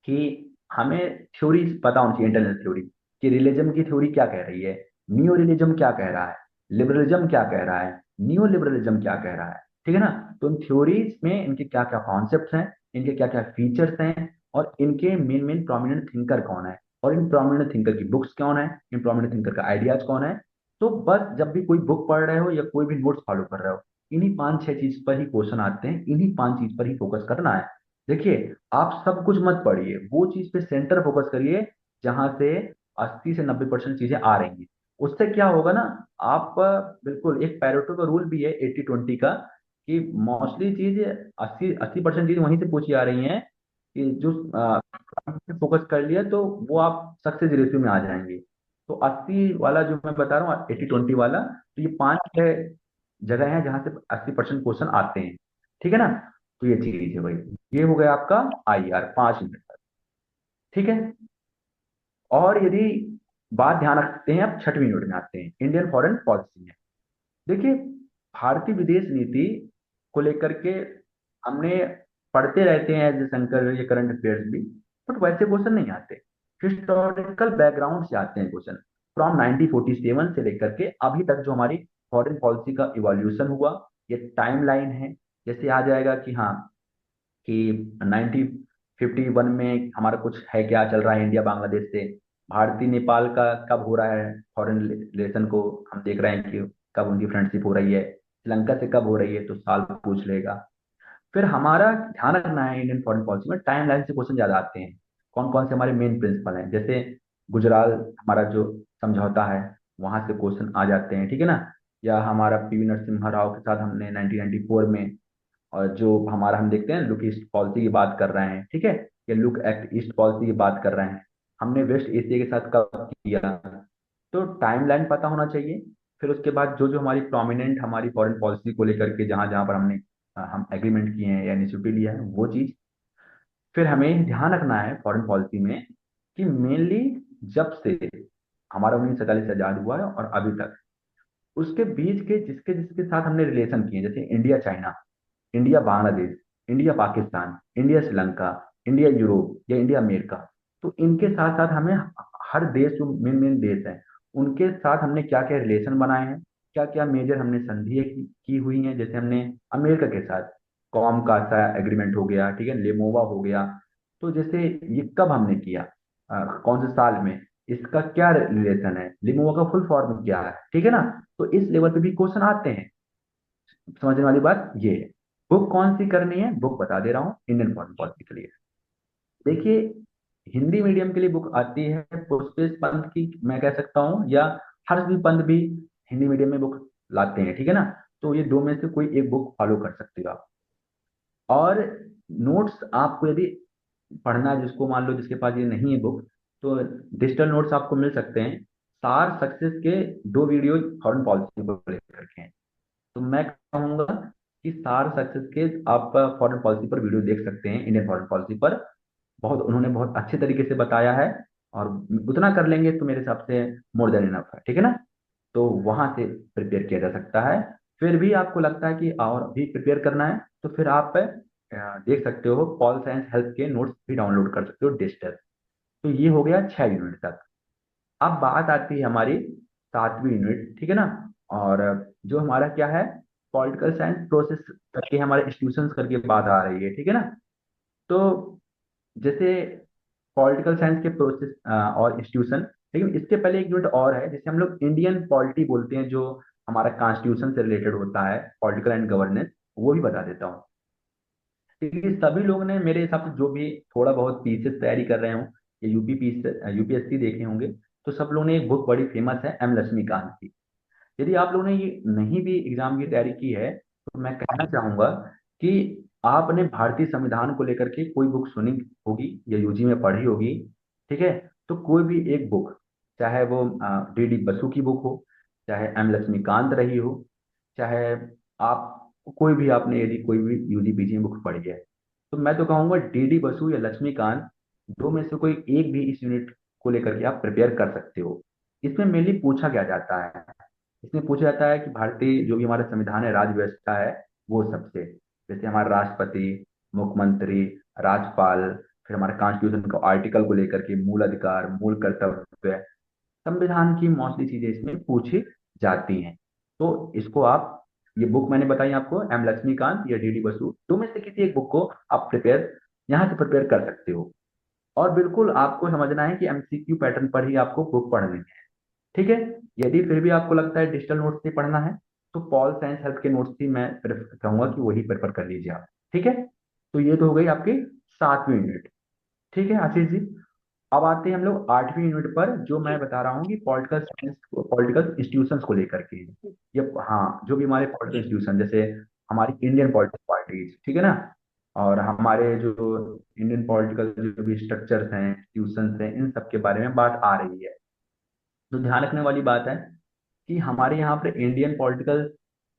कि हमें थ्योरी पता होनी चाहिए, इंटरनल थ्योरी, कि रिलीजन की थ्योरी क्या कह रही है, नियो रिलीजन क्या कह रहा है, लिबरलिज्म क्या कह रहा है, नियो लिबरलिज्म क्या कह रहा है। ठीक है ना। तो इन थ्योरीज में इनके क्या क्या कॉन्सेप्ट हैं, इनके क्या क्या फीचर्स हैं, और इनके मेन मेन प्रोमिनेंट थिंकर कौन है, और इन प्रोमिनेंट थिंकर की बुक्स कौन है, इन प्रोमिनेंट थिंकर का आइडियाज कौन है। तो बस जब भी कोई बुक पढ़ रहे हो या कोई भी नोट्स फॉलो कर रहे हो, इन्हीं 5-6 चीज पर ही क्वेश्चन आते हैं, इन्हीं 5 चीज पर ही फोकस करना है। देखिए, आप सब कुछ मत पढ़िए, वो चीज पे सेंटर फोकस करिए जहां से 80 से 90% चीजें आ रही हैं। उससे क्या होगा ना, आप बिल्कुल, एक पैरेटो का रूल भी है 80-20 का, कि मोस्टली चीज 80-80% चीज वहीं से पूछी आ रही हैं, कि जो फोकस कर लिया तो वो आप सक्सेस रेशियो में आ जाएंगे। तो 80 वाला जो मैं बता रहा हूँ, 80-20 वाला, तो ये 5-6 जगह है जहां से 80% क्वेश्चन आते हैं। ठीक है ना। तो ये चीज है भाई, ये हो गया आपका आईआर 5 मिनट तक। ठीक है। और यदि बात ध्यान रखते हैं, अब छठवीं यूनिट में आते हैं, इंडियन फॉरेन पॉलिसी में। देखिए, भारतीय विदेश नीति को लेकर के हमने पढ़ते रहते हैं एज शंकर, ये करंट अफेयर्स भी, बट वैसे क्वेश्चन नहीं आते, हिस्टोरिकल बैकग्राउंड से आते हैं क्वेश्चन। फ्रॉम 1947 से लेकर के अभी तक जो हमारी फॉरेन पॉलिसी का इवोल्यूशन हुआ, ये टाइम लाइन है। जैसे आ जाएगा कि हाँ, कि 1951 में हमारा कुछ है, क्या चल रहा है इंडिया बांग्लादेश से, भारतीय नेपाल का कब हो रहा है फॉरेन रिलेशन को, हम देख रहे हैं कि कब उनकी फ्रेंडशिप हो रही है, श्रीलंका से कब हो रही है, तो साल पूछ लेगा। फिर हमारा ध्यान रखना है, इंडियन फॉरेन पॉलिसी में टाइम लाइन से क्वेश्चन ज्यादा आते हैं। कौन कौन से हमारे मेन प्रिंसिपल हैं, जैसे गुजराल हमारा जो समझौता है, वहां से क्वेश्चन आ जाते हैं, ठीक है ना। या हमारा पीवी नरसिम्हा राव के साथ हमने 1994 में, और जो हमारा हम देखते हैं लुक ईस्ट पॉलिसी की बात कर रहे हैं, ठीक है, या लुक एक्ट ईस्ट पॉलिसी की बात कर रहे हैं, हमने वेस्ट एशिया के साथ कब किया। तो टाइमलाइन पता होना चाहिए। फिर उसके बाद जो जो हमारी प्रोमिनेंट हमारी फॉरेन पॉलिसी को लेकर के जहाँ जहाँ पर हमने हम एग्रीमेंट किए हैं या इनिशिएटिव लिया है वो चीज़। फिर हमें ध्यान रखना है फॉरेन पॉलिसी में कि मेनली जब से हमारा 1947 आजाद हुआ है और अभी तक उसके बीच के जिसके जिसके साथ हमने रिलेशन किए, जैसे India China, India Bangladesh, India Pakistan, India Sri Lanka, India Europe या इंडिया अमेरिका, तो इनके साथ साथ हमें हर देश जो मेन मेन देश हैं उनके साथ हमने क्या क्या रिलेशन बनाए हैं, क्या क्या मेजर हमने संधियां की हुई हैं। जैसे हमने अमेरिका के साथ कॉम का सा एग्रीमेंट हो गया, ठीक है, लेमोवा हो गया। तो जैसे ये कब हमने किया, कौन से साल में, इसका क्या रिलेशन है, लिमोवा का फुल फॉर्म क्या है, ठीक है ना। तो इस लेवल पे भी क्वेश्चन आते हैं। समझने वाली बात ये है। बुक कौन सी करनी है, बुक बता दे रहा हूँ, इंडियन फॉरेन पॉलिसी के लिए। देखिए, हिंदी मीडियम के लिए बुक आती है पुष्पेश पंत की, मैं कह सकता हूँ, या हर्षदीप पंत भी हिंदी मीडियम में बुक लाते हैं, ठीक है ना। तो ये दो में से कोई एक बुक फॉलो कर सकते हो आप। और नोट्स आपको यदि पढ़ना है, जिसको मान लो जिसके पास ये नहीं है बुक, तो डिजिटल नोट्स आपको मिल सकते हैं। सार सक्सेस के दो वीडियो फॉरेन पॉलिसी को लेकर के हैं। तो मैं कहूंगा कि सार सक्सेस के आप फॉरेन पॉलिसी पर वीडियो देख सकते हैं, इंडियन फॉरेन पॉलिसी पर। बहुत उन्होंने बहुत अच्छे तरीके से बताया है, और उतना कर लेंगे तो मेरे हिसाब से मोर देन इनफ है, ठीक है ना। तो वहां से प्रिपेयर किया जा सकता है। फिर भी आपको लगता है कि और भी प्रिपेयर करना है, तो फिर आप देख सकते हो, पॉल साइंस हेल्थ के नोट्स भी डाउनलोड कर सकते हो डिजिटल। तो ये हो गया 6 यूनिट तक। अब बात आती है हमारी 7वीं यूनिट, ठीक है ना। और जो हमारा क्या है, पॉलिटिकल साइंस प्रोसेस करके हमारे इंस्टीट्यूशंस करके बात आ रही है, ठीक है ना। तो जैसे पॉलिटिकल साइंस के प्रोसेस और इंस्टीट्यूशन, लेकिन इसके पहले एक यूनिट और है जिसे हम लोग इंडियन पॉलिटी बोलते हैं, जो हमारा कॉन्स्टिट्यूशन से रिलेटेड होता है, पॉलिटिकल एंड गवर्नेंस, वो भी बता देता हूँ। क्योंकि सभी लोग ने मेरे हिसाब से जो भी थोड़ा बहुत पीसीएस तैयारी कर रहे हो या यूपीएससी देखे होंगे, तो सब लोगों ने एक बुक बड़ी फेमस है एम लक्ष्मीकांत की। यदि आप लोगों ने ये नहीं भी एग्जाम की तैयारी की है, तो मैं कहना चाहूंगा कि आपने भारतीय संविधान को लेकर के कोई बुक सुनी होगी या यूजी में पढ़ी होगी, ठीक है। तो कोई भी एक बुक, चाहे वो डी बसु की बुक हो, चाहे एम लक्ष्मीकांत रही हो, चाहे आप कोई भी आपने यदि कोई भी यूजी पीजी में बुक पढ़ी है, तो मैं तो कहूंगा बसु या लक्ष्मीकांत, दो में से कोई एक भी इस यूनिट को लेकर के आप प्रिपेयर कर सकते हो। इसमें मेनली पूछा क्या जाता है, इसमें पूछा जाता है कि भारतीय जो भी हमारा संविधान है, राज्य व्यवस्था है, वो सबसे, जैसे हमारा राष्ट्रपति, मुख्यमंत्री, राज्यपाल, फिर हमारे कॉन्स्टिट्यूशन को आर्टिकल को लेकर के मूल अधिकार, मूल कर्तव्य, संविधान की मोस्टली चीजें इसमें पूछी जाती हैं। तो इसको आप, ये बुक मैंने बताई आपको, एम लक्ष्मीकांत या बसु, दो में से किसी एक बुक को आप प्रिपेयर यहाँ से प्रिपेयर कर सकते हो। और बिल्कुल आपको समझना है कि एमसीक्यू पैटर्न पर ही आपको बुक पढ़नी है, ठीक है। यदि फिर भी आपको लगता है डिजिटल नोट्स से पढ़ना है, तो पॉल साइंस हेल्थ के नोट्स ही मैं प्रेफर कहूंगा कि वही प्रेफर कर लीजिए आप, ठीक है। तो ये तो हो गई आपकी 7वीं यूनिट, ठीक है आशीष जी। अब आते हैं हम लोग 8वीं यूनिट पर, जो मैं बता रहा हूँ कि पॉलिटिकल साइंस, पॉलिटिकल इंस्टीट्यूशंस को लेकर के ये, हाँ, जो भी हमारे पॉलिटिकल इंस्टीट्यूशन, जैसे हमारी इंडियन पॉलिटिकल पार्टीज, ठीक है ना, और हमारे जो इंडियन पॉलिटिकल जो भी स्ट्रक्चर्स हैं, इंस्टीट्यूशंस हैं, इन सब के बारे में बात आ रही है। तो ध्यान रखने वाली बात है कि हमारे यहाँ पर इंडियन पॉलिटिकल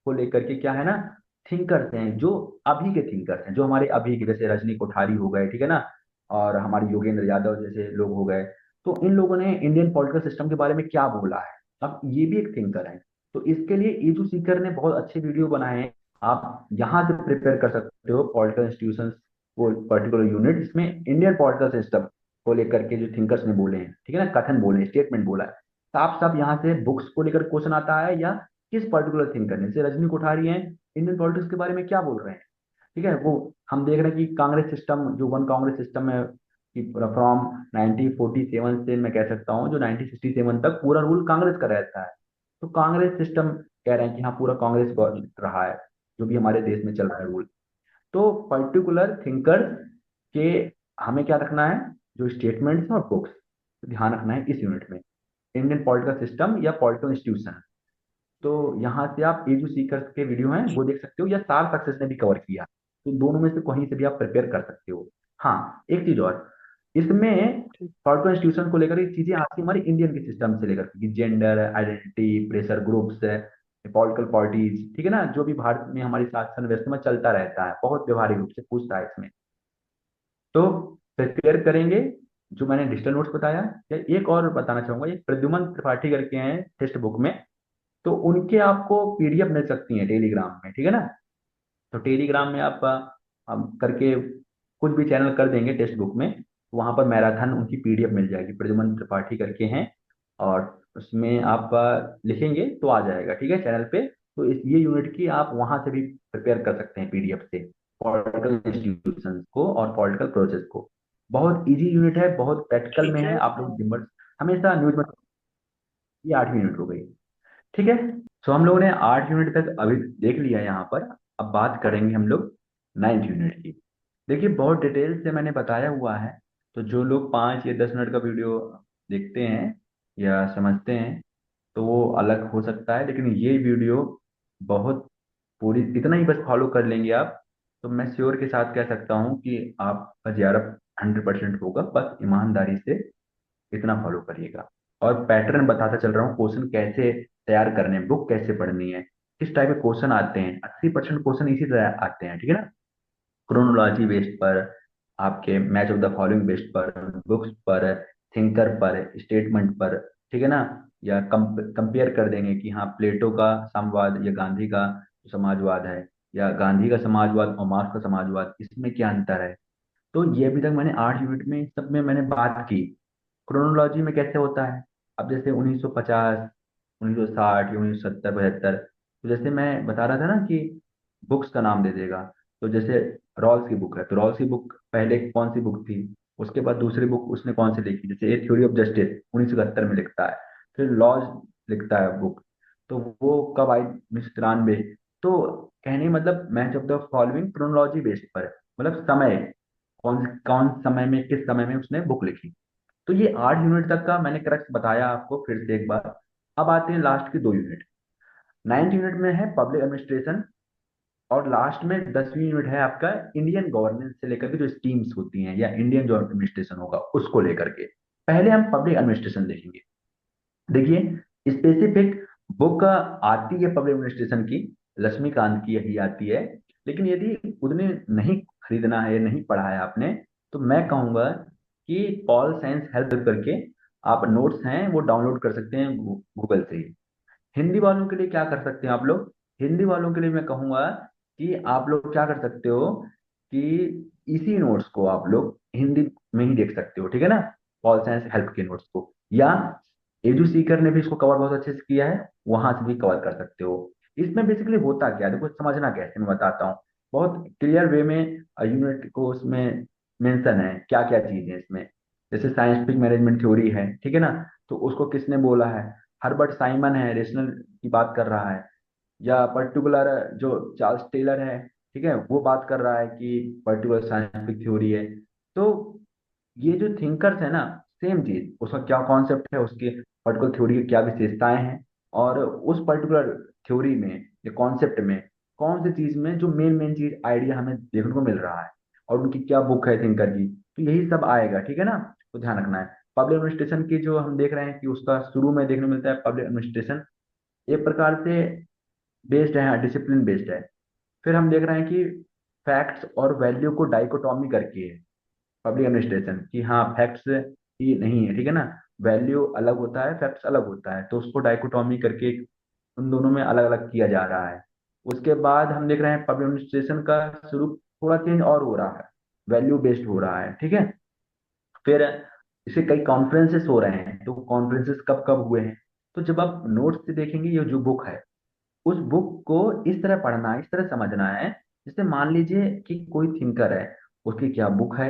को लेकर के क्या है ना, थिंकर्स हैं जो अभी के थिंकर्स हैं, जो हमारे अभी के, जैसे रजनी कोठारी हो गए, ठीक है ना, और हमारे योगेंद्र यादव जैसे लोग हो गए। तो इन लोगों ने इंडियन पॉलिटिकल सिस्टम के बारे में क्या बोला है, अब ये भी एक थिंकर है। तो इसके लिए ईजू सीकर ने बहुत अच्छे वीडियो बनाए हैं। आप यहाँ से प्रिपेयर कर सकते हो पॉलिटिकल इंस्टीट्यूशन को, पर्टिकुलर यूनिट इसमें इंडियन पॉलिटिकल सिस्टम को लेकर के जो थिंकर्स ने बोले हैं, ठीक है ना, कथन बोले, स्टेटमेंट बोला है, साफ साफ यहाँ से बुक्स को लेकर क्वेश्चन आता है, या किस पर्टिकुलर थिंकर ने, जैसे रजनी कोठारी हैं, इंडियन पॉलिटिक्स के बारे में क्या बोल रहे हैं, ठीक है। वो हम देख रहे हैं कि कांग्रेस सिस्टम, जो वन कांग्रेस सिस्टम है, कि फ्रॉम 1947 से मैं कह सकता हूँ जो 1967 तक पूरा रूल कांग्रेस का रहता है। तो कांग्रेस सिस्टम कह रहे हैं कि हाँ पूरा कांग्रेस रहा है, जो भी हमारे देश में चल रहा है रूल। तो पर्टिकुलर थिंकर के हमें क्या रखना है, जो स्टेटमेंट्स और बुक्स, ध्यान रखना है इस यूनिट में, इंडियन पॉलिटिकल सिस्टम या पॉलिटिकल इंस्टीट्यूशन। तो यहाँ से आप एजू सीकर्स के वीडियो हैं वो देख सकते हो, या सार सक्सेस ने भी कवर किया। तो दोनों में से कहीं से भी आप प्रिपेयर कर सकते हो। हाँ, एक चीज और, इसमें ठीक। थर्ड कॉन्स्टिट्यूशन को लेकर ये चीजें आती हैं हमारी इंडियन के सिस्टम से लेकर कि gender identity, pressure groups, political parties, ठीक है ना, जो भी भारत में हमारी शासन व्यवस्था में चलता रहता है, बहुत व्यवहारिक रूप से पूछता है इसमें। तो प्रिपेयर करेंगे जो मैंने डिजिटल नोट्स बताया। या एक और बताना चाहूंगा, ये प्रद्युमन त्रिपाठी करके हैं टेक्स्ट बुक में, तो उनके आपको पीडीएफ मिल सकती है टेलीग्राम में, ठीक है ना। तो टेलीग्राम में आप करके कुछ भी चैनल कर देंगे टेक्स्ट बुक में, तो वहां पर मैराथन उनकी पीडीएफ मिल जाएगी, प्रद्युमन त्रिपाठी करके हैं। और उसमें आप लिखेंगे तो आ जाएगा, ठीक है, चैनल पे। तो इस ये यूनिट की आप वहां से भी प्रिपेयर कर सकते हैं पीडीएफ से, पॉलिटिकल इंस्टीट्यूशन को और पॉलिटिकल प्रोसेस को। बहुत इजी यूनिट है, बहुत प्रैक्टिकल में ठीक है। है, आप लोग दिमाग हमेशा न्यूज में। ये 8वीं यूनिट हो गई, ठीक है। सो हम लोगों ने 8 यूनिट तक अभी देख लिया यहाँ पर। अब बात करेंगे हम लोग 9th यूनिट की। देखिए बहुत डिटेल से मैंने बताया हुआ है, तो जो लोग 5 या 10 मिनट का वीडियो देखते हैं या समझते हैं तो वो अलग हो सकता है, लेकिन ये वीडियो बहुत पूरी इतना ही बस फॉलो कर लेंगे आप, तो मैं श्योर के साथ कह सकता हूँ कि आपका JRF 100% होगा। बस ईमानदारी से इतना फॉलो करिएगा। और पैटर्न बताता चल रहा हूँ, क्वेश्चन कैसे तैयार करने हैं, बुक कैसे पढ़नी है, किस टाइप के क्वेश्चन आते हैं। 80% क्वेश्चन इसी तरह आते हैं, ठीक है ना। क्रोनोलॉजी बेस्ड पर, आपके match of the following based पर, बुक्स पर, थिंकर पर, स्टेटमेंट पर, ठीक है ना। या कंपेयर कर देंगे कि हाँ प्लेटो का साम्यवाद या गांधी का जो समाजवाद है, या गांधी का समाजवाद और मार्क्स का समाजवाद, इसमें क्या अंतर है। तो ये अभी तक मैंने 8 यूनिट में सब में मैंने बात की। क्रोनोलॉजी में कैसे होता है, अब जैसे 1950, 1960 या 1970, 75, तो जैसे मैं बता रहा था ना कि बुक्स का नाम दे देगा। तो जैसे रॉल्स की बुक है, तो रॉल्स की बुक पहले कौन सी बुक थी, उसके बाद दूसरी बुक उसने कौन सी लिखी, जैसे ए थ्योरी ऑफ जस्टिस 1971 में लिखता है। फिर लॉज लिखता है बुक, तो वो कब आई, 1993। तो कहने का मतलब match of the following chronology based पर, मतलब समय, कौन कौन समय में किस समय में उसने बुक लिखी। तो ये 8 यूनिट तक का मैंने करेक्ट बताया आपको फिर से एक बार। अब आते हैं लास्ट की 2 यूनिट। 9th यूनिट में है पब्लिक एडमिनिस्ट्रेशन, और लास्ट में 10वीं यूनिट है आपका इंडियन गवर्नेंस से लेकर के जो स्कीम्स होती हैं या इंडियन जो एडमिनिस्ट्रेशन होगा उसको लेकर के। पहले हम पब्लिक एडमिनिस्ट्रेशन देखेंगे। देखिए स्पेसिफिक बुक आती है पब्लिक एडमिनिस्ट्रेशन की, लक्ष्मीकांत की यही आती है। लेकिन यदि उतने नहीं खरीदना है, नहीं पढ़ा है आपने, तो मैं कहूंगा कि पॉल साइंस हेल्प करके आप नोट्स हैं वो डाउनलोड कर सकते हैं गूगल से ही। हिंदी वालों के लिए क्या कर सकते हैं आप लोग, हिंदी वालों के लिए मैं कहूंगा कि आप लोग क्या कर सकते हो कि इसी नोट्स को आप लोग हिंदी में ही देख सकते हो, ठीक है ना। पॉल साइंस हेल्प के नोट्स को, या एजू सीकर ने भी इसको कवर बहुत अच्छे से किया है, वहां से भी कवर कर सकते हो। इसमें बेसिकली होता क्या है, देखो समझना कैसे मैं बताता हूँ। बहुत क्लियर वे में यूनिट को उसमें मेंशन है क्या क्या चीज है इसमें। जैसे साइंटिफिक मैनेजमेंट थ्योरी है, ठीक है ना, तो उसको किसने बोला है, हर्बर्ट साइमन है, रेशनल की बात कर रहा है। या पर्टिकुलर जो चार्ल्स टेलर है, ठीक है, वो बात कर रहा है कि पर्टिकुलर साइंटिफिक थ्योरी है। तो ये जो थिंकर्स है ना, सेम चीज, उसका क्या कॉन्सेप्ट है, उसके पर्टिकुलर थ्योरी की क्या विशेषताएं हैं, और उस पर्टिकुलर थ्योरी में या कॉन्सेप्ट में कौन सी चीज में जो मेन मेन चीज आइडिया हमें देखने को मिल रहा है, और उनकी क्या बुक है थिंकर की, तो यही सब आएगा, ठीक है ना। तो ध्यान रखना है। पब्लिक एडमिनिस्ट्रेशन की जो हम देख रहे हैं कि उसका शुरू में देखने को मिलता है पब्लिक एडमिनिस्ट्रेशन एक प्रकार से बेस्ड है, डिसिप्लिन बेस्ड है। फिर हम देख रहे हैं कि फैक्ट्स और वैल्यू को डाइकोटॉमी करके है पब्लिक एडमिनिस्ट्रेशन, कि हाँ फैक्ट्स ही नहीं है, ठीक है ना, वैल्यू अलग होता है, फैक्ट्स अलग होता है, तो उसको डाइकोटॉमी करके उन दोनों में अलग अलग किया जा रहा है। उसके बाद हम देख रहे हैं पब्लिक एडमिनिस्ट्रेशन का शुरू थोड़ा चेंज और हो रहा है, वैल्यू बेस्ड हो रहा है, ठीक है। फिर इसे कई कॉन्फ्रेंसेस हो रहे हैं, तो कॉन्फ्रेंसेस कब कब हुए हैं, तो जब आप नोट्स से देखेंगे ये जो बुक है, उस बुक को इस तरह पढ़ना है, इस तरह समझना है। जैसे मान लीजिए कि कोई थिंकर है, उसकी क्या बुक है,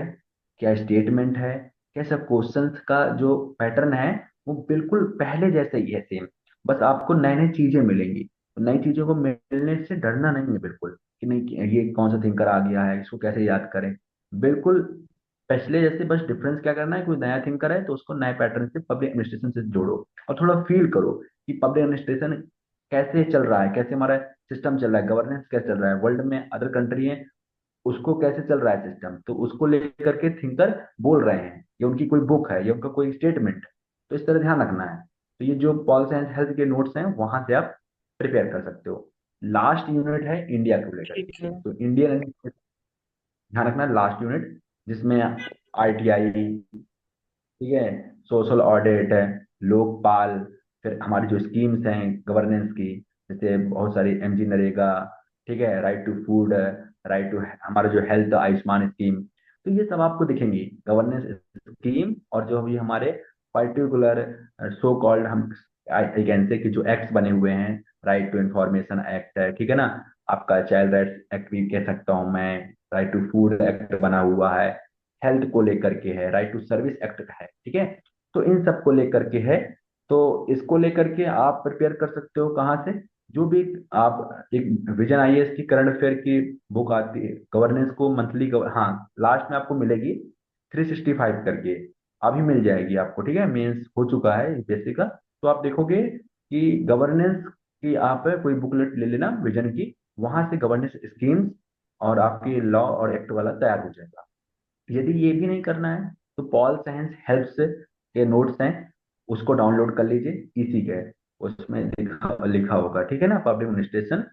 क्या स्टेटमेंट है, कैसा क्वेश्चंस का जो पैटर्न है, वो बिल्कुल पहले जैसे ही है सेम। बस आपको नई नई चीजें मिलेंगी, तो नई चीजों को मिलने से डरना नहीं है बिल्कुल, कि नहीं कि ये कौन सा थिंकर आ गया है, इसको कैसे याद करें। बिल्कुल पिछले जैसे, बस डिफरेंस क्या करना है, कोई नया थिंकर है तो उसको नए पैटर्न से पब्लिक एडमिनिस्ट्रेशन से जोड़ो, और थोड़ा फील करो कि पब्लिक एडमिनिस्ट्रेशन कैसे चल रहा है, कैसे हमारा सिस्टम चल रहा है, गवर्नेंस कैसे चल रहा है, वर्ल्ड में अदर कंट्री है उसको कैसे चल रहा है सिस्टम, तो उसको लेकर के थिंकर बोल रहे हैं, ये उनकी कोई बुक है, ये उनका कोई स्टेटमेंट। तो इस तरह ध्यान रखना है। तो ये जो पॉल साइंस हेल्थ के नोट्स हैं वहां से आप प्रिपेयर कर सकते हो। लास्ट यूनिट है इंडिया को लेकर ठीक के, है। तो इंडियन ध्यान रखना लास्ट यूनिट, जिसमें आईटीआई, ठीक है, सोशल ऑडिट है, लोकपाल, फिर हमारी जो स्कीम्स हैं गवर्नेंस की, जैसे बहुत सारी एमजी नरेगा, ठीक है, right to food, right to, हमारा जो हेल्थ आयुष्मान स्कीम, तो ये सब आपको दिखेंगी गवर्नेंस स्कीम। और जो भी हमारे पर्टिकुलर सो कॉल्ड, हम आई कैन से कि जो एक्ट्स बने हुए हैं, राइट टू इंफॉर्मेशन एक्ट है, ठीक है ना, आपका चाइल्ड राइट्स एक्ट भी कह सकता हूँ मैं, राइट टू फूड एक्ट बना हुआ है, हेल्थ को लेकर के है, राइट टू सर्विस एक्ट है, ठीक है। तो इन सब को लेकर के है। तो इसको लेकर के आप प्रिपेयर कर सकते हो कहाँ से, जो भी आप एक विजन आईएएस की करंट अफेयर की बुक आती है, गवर्नेंस को मंथली हाँ, लास्ट में आपको मिलेगी 365 करके, अभी मिल जाएगी आपको, ठीक है, मेंस हो चुका है यूपीएससी का। तो आप देखोगे कि गवर्नेंस की आप कोई बुकलेट ले लेना विजन की, वहां से गवर्नेंस स्कीम्स और आपकी लॉ और एक्ट वाला तैयार हो जाएगा। यदि ये भी नहीं करना है तो पॉल साइंस हेल्प्स के नोट्स हैं, उसको डाउनलोड कर लीजिए, इसी के उसमें लिखा लिखा होगा, ठीक है ना, पब्लिक एडमिनिस्ट्रेशन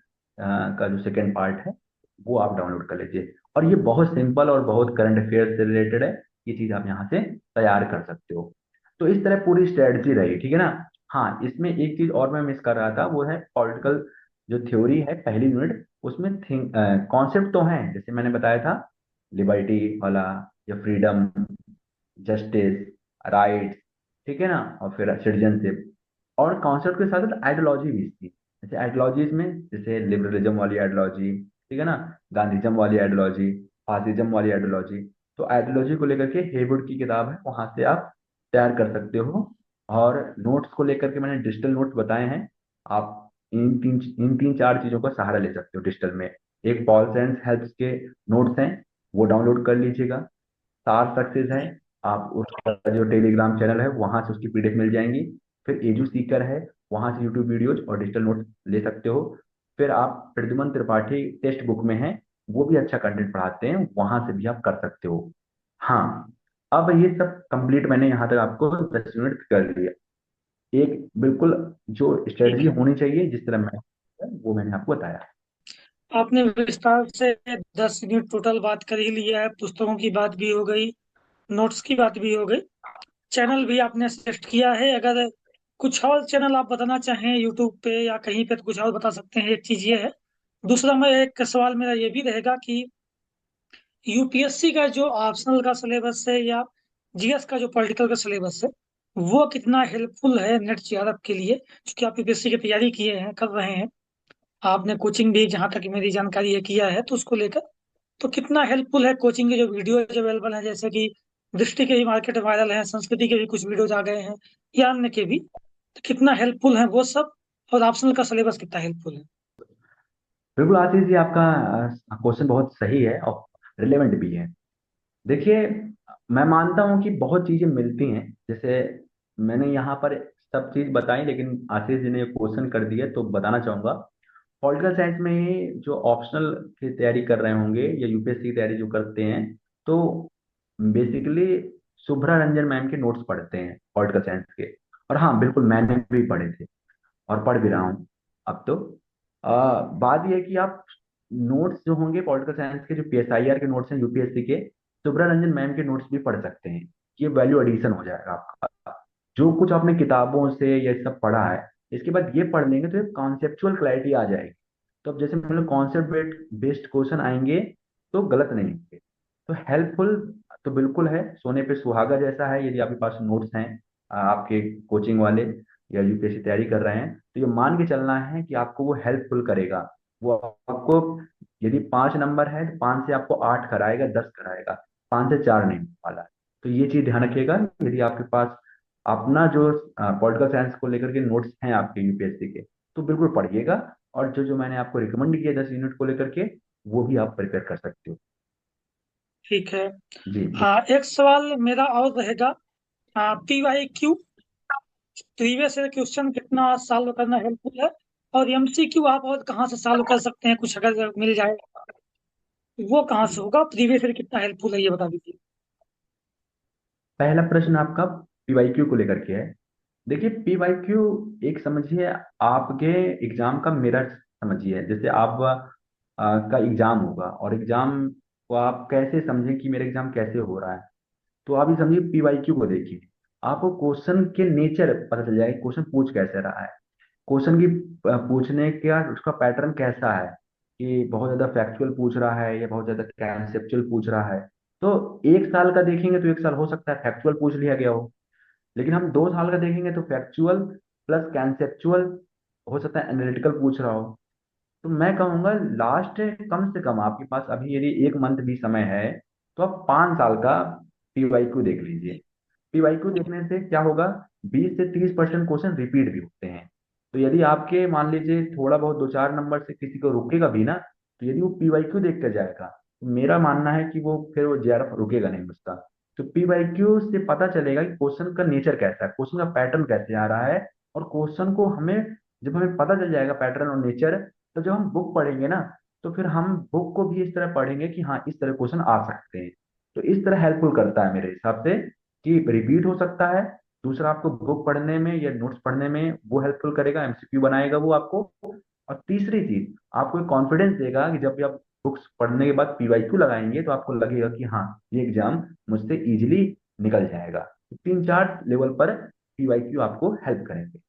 का जो सेकेंड पार्ट है वो आप डाउनलोड कर लीजिए। और ये बहुत सिंपल और बहुत करंट अफेयर से रिलेटेड है, ये चीज आप यहाँ से तैयार कर सकते हो। तो इस तरह पूरी स्ट्रेटजी रही, ठीक है ना। हाँ, इसमें एक चीज और मैं मिस कर रहा था, वो है पॉलिटिकल जो थ्योरी है पहली यूनिट, उसमें थिंक कॉन्सेप्ट तो हैं, जैसे मैंने बताया था, लिबर्टी वाला, या फ्रीडम, जस्टिस, राइट्स, ठीक है ना, और फिर सिटीजनशिप, और कॉन्सेप्ट के साथ साथ आइडियोलॉजी भी इसकी, जैसे आइडियोलॉजीज में जैसे लिबरलिज्म वाली आइडियोलॉजी, ठीक है ना, गांधीज्म वाली आइडियोलॉजी, फासिज्म वाली आइडियोलॉजी। तो आइडियोलॉजी को लेकर के हेवुड की किताब है, वहां से आप तैयार कर सकते हो। और नोट्स को लेकर के मैंने डिजिटल नोट्स बताए हैं, आप इन तीन चार चीजों का सहारा ले सकते हो डिजिटल में। एक पॉल साइंस हेल्प्स के नोट्स हैं, वो डाउनलोड कर लीजिएगा। स्टार सक्सेस है, आप उसका जो टेलीग्राम चैनल है वहां से उसकी पीडीएफ मिल जाएंगी। फिर एजू सीकर है, वहां से यूट्यूब वीडियोज और डिजिटल नोट्स ले सकते हो। फिर आप प्रद्युमन त्रिपाठी टेक्स्ट बुक में है, वो भी अच्छा कंटेंट पढ़ाते हैं, वहां से भी आप कर सकते हो। हाँ, अब ये सब कंप्लीट मैंने यहाँ तक आपको 10 यूनिट कर दिया, एक बिल्कुल जो ठीक स्ट्रेटजी है। होनी चाहिए जिस तरह मैं, वो मैंने आपको बताया। आपने विस्तार से 10 यूनिट टोटल बात कर ही लिया है, पुस्तकों की बात भी हो गई, नोट्स की बात भी हो गई, चैनल भी आपने सजेस्ट किया है। अगर कुछ और चैनल आप बताना चाहें यूट्यूब पे या कहीं पे तो कुछ और बता सकते हैं, एक चीज ये है। दूसरा, मैं एक सवाल मेरा ये भी रहेगा कि यूपीएससी का जो ऑप्शनल का सिलेबस है या जीएस का जो पॉलिटिकल का सिलेबस है, वो कितना हेल्पफुल है नेट जेआरएफ के लिए, क्योंकि आप यूपीएससी की तैयारी किए हैं, कर रहे हैं, आपने कोचिंग भी जहाँ तक मेरी जानकारी है किया है, तो उसको लेकर तो कितना हेल्पफुल है कोचिंग के जो वीडियो अवेलेबल है, जैसे कि दृष्टि के भी मार्केट वायरल है, संस्कृति के भी कुछ वीडियोज आ गए हैं, या अन्य के भी, तो कितना हेल्पफुल है वो सब, और ऑप्शनल का सिलेबस कितना हेल्पफुल है। बिल्कुल आशीष जी, आपका क्वेश्चन बहुत सही है और रिलेवेंट भी है। देखिए, मैं मानता हूं कि बहुत चीजें मिलती हैं, जैसे मैंने यहाँ पर सब चीज बताई, लेकिन आशीष जी ने क्वेश्चन कर दिया तो बताना चाहूंगा। पॉलिटिकल साइंस में ही जो ऑप्शनल की तैयारी कर रहे होंगे या यूपीएससी की तैयारी जो करते हैं, तो बेसिकली शुभ्रा रंजन मैम के नोट्स पढ़ते हैं पॉलिटिकल साइंस के। और हाँ, बिल्कुल मैंने भी पढ़े थे और पढ़ भी रहा हूँ अब तो। बात यह है कि आप नोट्स जो होंगे पॉलिटिकल साइंस के, जो पीएसआईआर के नोट्स हैं यूपीएससी के, सुब्रा रंजन मैम के नोट्स भी पढ़ सकते हैं। ये वैल्यू एडिशन हो जाएगा आपका, जो कुछ आपने किताबों से ये सब पढ़ा है, इसके बाद ये पढ़ लेंगे तो एक कॉन्सेप्चुअल क्लैरिटी आ जाएगी। तो अब जैसे मतलब कॉन्सेप्ट बेस्ड क्वेश्चन आएंगे तो गलत नहीं होंगे। तो हेल्पफुल तो बिल्कुल है, सोने पे सुहागा जैसा है, यदि आपके पास नोट्स हैं आपके कोचिंग वाले या यूपीएससी तैयारी कर रहे हैं, तो ये मान के चलना है कि आपको वो हेल्पफुल करेगा। वो आपको यदि 5 नंबर है तो 5 से आपको 8 कराएगा, 10 कराएगा, 5 से 4 नहीं होने वाला है। तो ये चीज ध्यान रखिएगा, यदि आपके पास अपना जो पॉलिटिकल साइंस को लेकर के नोट्स हैं आपके यूपीएससी के, तो बिल्कुल पढ़िएगा। और जो जो मैंने आपको रिकमेंड किया 10 यूनिट को लेकर के, वो भी आप प्रिपेयर कर सकते हो। ठीक है। जी। एक सवाल मेरा और रहेगा, PYQ प्रीवियस ईयर क्वेश्चन कितना सॉल्व करना हेल्पफुल है, और एमसीक्यू आप और कहाँ से सॉल्व कर सकते हैं, कुछ अगर मिल जाए। वो कहाँ से होगा? प्रीवियस ईयर कितना हेल्पफुल है ये बता दीजिए। पहला प्रश्न आपका पीवाईक्यू को लेकर के है। देखिए पीवाईक्यू एक समझिए आपके एग्जाम का मिरर समझिए। जैसे आप का एग्जाम होगा और एग्जाम को आप कैसे समझें कि मेरा एग्जाम कैसे हो रहा है, तो आप ये समझिए पीवाईक्यू को देखिए। आपको क्वेश्चन के नेचर पता चल जाएगा, क्वेश्चन पूछ कैसे रहा है, क्वेश्चन की पूछने का उसका पैटर्न कैसा है, कि बहुत ज्यादा फैक्चुअल पूछ रहा है या बहुत ज्यादा कंसेप्चुअल पूछ रहा है। तो एक साल का देखेंगे तो एक साल हो सकता है फैक्चुअल पूछ लिया गया हो, लेकिन हम 2 साल का देखेंगे तो फैक्चुअल प्लस कंसेप्चुअल हो सकता है, एनालिटिकल पूछ रहा हो। तो मैं कहूंगा लास्ट कम से कम आपके पास अभी यदि 1 मंथ भी समय है तो आप 5 साल का पीवाईक्यू देख लीजिए। पीवाईक्यू देखने से क्या होगा, 20 से 30% क्वेश्चन रिपीट भी होते हैं। तो यदि आपके मान लीजिए थोड़ा बहुत 2-4 नंबर से किसी को रुकेगा भी ना, तो यदि वो पीवाईक्यू देख कर जाएगा तो मेरा मानना है कि वो फिर वो जेआरएफ रुकेगा नहीं उसका। तो पीवाईक्यू से पता चलेगा कि क्वेश्चन का नेचर कैसा है, क्वेश्चन का पैटर्न कैसे आ रहा है। और क्वेश्चन को हमें जब हमें पता चल जाएगा पैटर्न और नेचर, तो जब हम बुक पढ़ेंगे ना, तो फिर हम बुक को भी इस तरह पढ़ेंगे कि हाँ इस तरह क्वेश्चन आ सकते हैं। तो इस तरह हेल्पफुल करता है मेरे हिसाब से कि रिपीट हो सकता है। दूसरा आपको बुक पढ़ने में या नोट्स पढ़ने में वो हेल्पफुल करेगा, एमसीक्यू बनाएगा वो आपको। और तीसरी चीज आपको एक कॉन्फिडेंस देगा कि जब भी आप बुक्स पढ़ने के बाद पीवाईक्यू लगाएंगे तो आपको लगेगा कि हाँ ये एग्जाम मुझसे इजीली निकल जाएगा। तो 3-4 लेवल पर पीवाईक्यू आपको हेल्प करेंगे।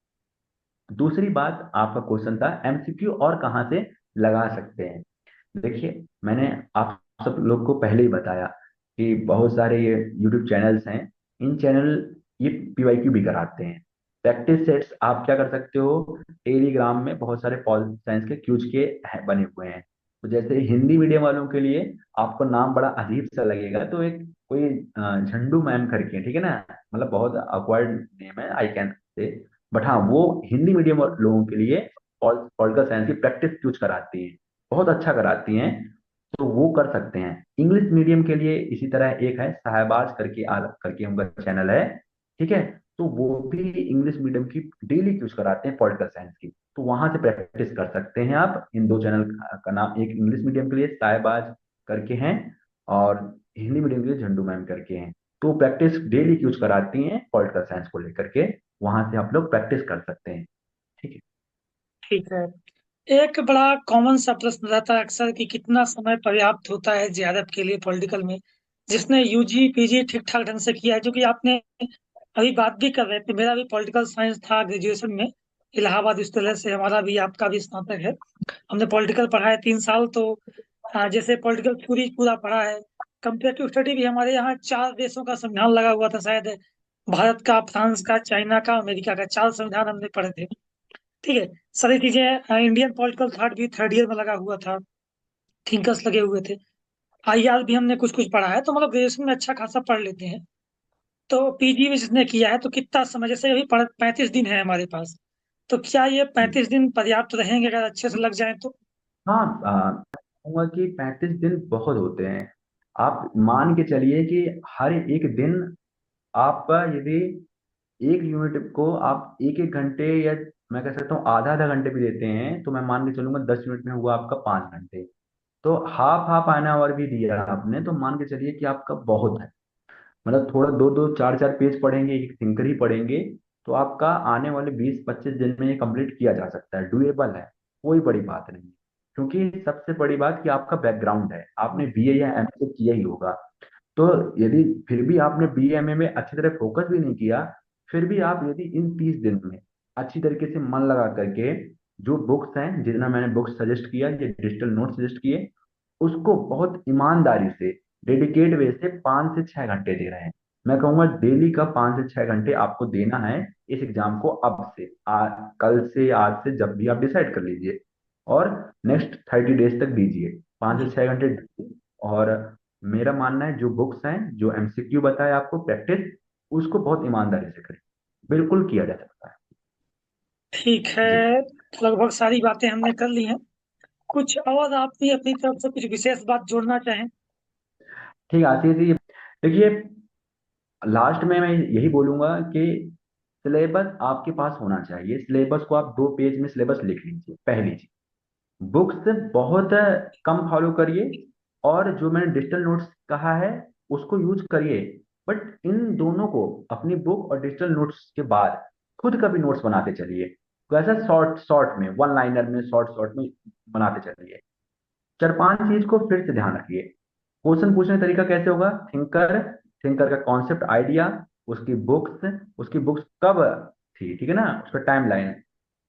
दूसरी बात आपका क्वेश्चन था एमसीक्यू और कहाँ से लगा सकते हैं। देखिए मैंने आप सब लोग को पहले ही बताया कि बहुत सारे ये यूट्यूब चैनल्स हैं, इन चैनल ये पीवाईक्यू भी कराते हैं। प्रैक्टिस सेट्स आप क्या कर सकते हो, टेलीग्राम में बहुत सारे पॉल साइंस के क्यूज के बने हुए हैं। तो जैसे हिंदी मीडियम वालों के लिए आपको नाम बड़ा अजीब सा लगेगा, तो एक कोई झंडू मैम करके है, ठीक है ना, मतलब बहुत अक्वर्ड नेम है आई कैन से, बट हाँ वो हिंदी मीडियम लोगों के लिए पॉलिटिकल साइंस की प्रैक्टिस क्यूज कराती है, बहुत अच्छा कराती हैं। तो वो कर सकते हैं। इंग्लिश मीडियम के लिए इसी तरह एक है साहबाज करके करके उनका चैनल है, ठीक है। तो वो भी इंग्लिश मीडियम की डेली क्यूज कराते हैं पॉलिटिकल साइंस की, तो वहां से प्रैक्टिस कर सकते हैं आप। इन दो चैनल का नाम, एक इंग्लिश मीडियम के लिए साहबाज करके हैं और हिंदी मीडियम के लिए झंडू मैम करके हैं। तो प्रैक्टिस डेली क्यूज कराती हैं पॉलिटिकल साइंस को लेकर के, वहां से आप लोग प्रैक्टिस कर सकते हैं, ठीक है। ठीक है। एक बड़ा कॉमन सा प्रश्न रहता है अक्सर कि कितना समय पर्याप्त होता है जेआरएफ के लिए पॉलिटिकल में। जिसने यूजी पीजी ठीक ठाक ढंग से किया है, जो कि आपने अभी बात भी कर रहे थे, मेरा भी पॉलिटिकल साइंस था ग्रेजुएशन में, इलाहाबाद विश्वविद्यालय से हमारा भी, आपका भी स्नातक है। हमने पॉलिटिकल पढ़ा है 3 साल। तो जैसे पॉलिटिकल थ्योरी पूरा पढ़ा है। कंपेरेटिव स्टडी भी हमारे यहाँ 4 देशों का संविधान लगा हुआ था शायद। भारत का, फ्रांस का, चाइना का, अमेरिका का, 4 संविधान हमने पढ़े थे। ठीक है। सारी चीजें, इंडियन पॉलिटिकल थॉट भी थर्ड ईयर में लगा हुआ था। थिंकर्स लगे हुए थे। आईआर भी हमने कुछ कुछ पढ़ा है, तो मतलब ग्रेजुएशन में अच्छा खासा पढ़ लेते हैं। तो पीजी में जिसने किया है, तो कितना समय, जैसे अभी 35 दिन है हमारे पास, तो क्या ये 35 दिन पर्याप्त रहेंगे अगर अच्छे से लग जाए तो? हाँ कहूंगा कि 35 दिन बहुत होते हैं। आप मान के चलिए कि हर एक दिन आपका यदि एक यूनिट को आप 1-1 घंटे या मैं कह सकता हूँ आधा आधा घंटे भी देते हैं, तो मैं मान के चलूंगा 10 यूनिट में हुआ आपका 5 घंटे। तो हाफ हाफ आने आवर भी दिया आपने, तो मान के चलिए कि आपका बहुत है। मतलब थोड़ा 2-2 4-4 पेज पढ़ेंगे, एक थिंकर ही पढ़ेंगे, तो आपका आने वाले 20-25 दिन में ये कंप्लीट किया जा सकता है, डुएबल है, कोई बड़ी बात नहीं। क्योंकि सबसे बड़ी बात कि आपका बैकग्राउंड है, आपने बीए या एमए किया ही होगा। तो यदि फिर भी आपने बीएमए में अच्छी तरह फोकस भी नहीं किया, फिर भी आप यदि इन 30 दिन में अच्छी तरीके से मन लगा करके जो बुक्स हैं, जितना मैंने बुक्स सजेस्ट किया, ये डिजिटल नोट सजेस्ट किए, उसको बहुत ईमानदारी से डेडिकेट वे से 5 से 6 घंटे दे रहे हैं। मैं कहूंगा डेली का 5 से 6 घंटे आपको देना है इस एग्जाम को। अब से कल से, आज से, जब भी आप डिसाइड कर लीजिए, और नेक्स्ट 30 डेज तक दीजिए 5 से 6 घंटे। और मेरा मानना है जो बुक्स हैं, जो एमसीक्यू बताया आपको प्रैक्टिस, उसको बहुत ईमानदारी से करें, बिल्कुल किया जा सकता है। ठीक है। जी लगभग सारी बातें हमने कर ली हैं। कुछ और आप भी अपनी तरफ से कुछ विशेष बात जोड़ना चाहें? ठीक है आशीष जी। देखिए लास्ट में मैं यही बोलूंगा कि सिलेबस आपके पास होना चाहिए। सिलेबस को आप 2 पेज में सिलेबस लिख लीजिए, पहली चीज। बुक्स बहुत कम फॉलो करिए, और जो मैंने डिजिटल नोट्स कहा है उसको यूज करिए। बट इन दोनों को, अपनी बुक और डिजिटल नोट्स के बाद खुद का भी नोट्स बनाते चलिए। तो ऐसा शॉर्ट शॉर्ट में, वन लाइनर में, शॉर्ट शॉर्ट में बनाते चलिए। चार पांच चीज को फिर से ध्यान रखिए। क्वेश्चन पूछने का तरीका कैसे होगा? थिंकर, थिंकर का कॉन्सेप्ट, आइडिया, उसकी बुक्स, उसकी बुक्स कब थी, ठीक है ना, उसका टाइमलाइन,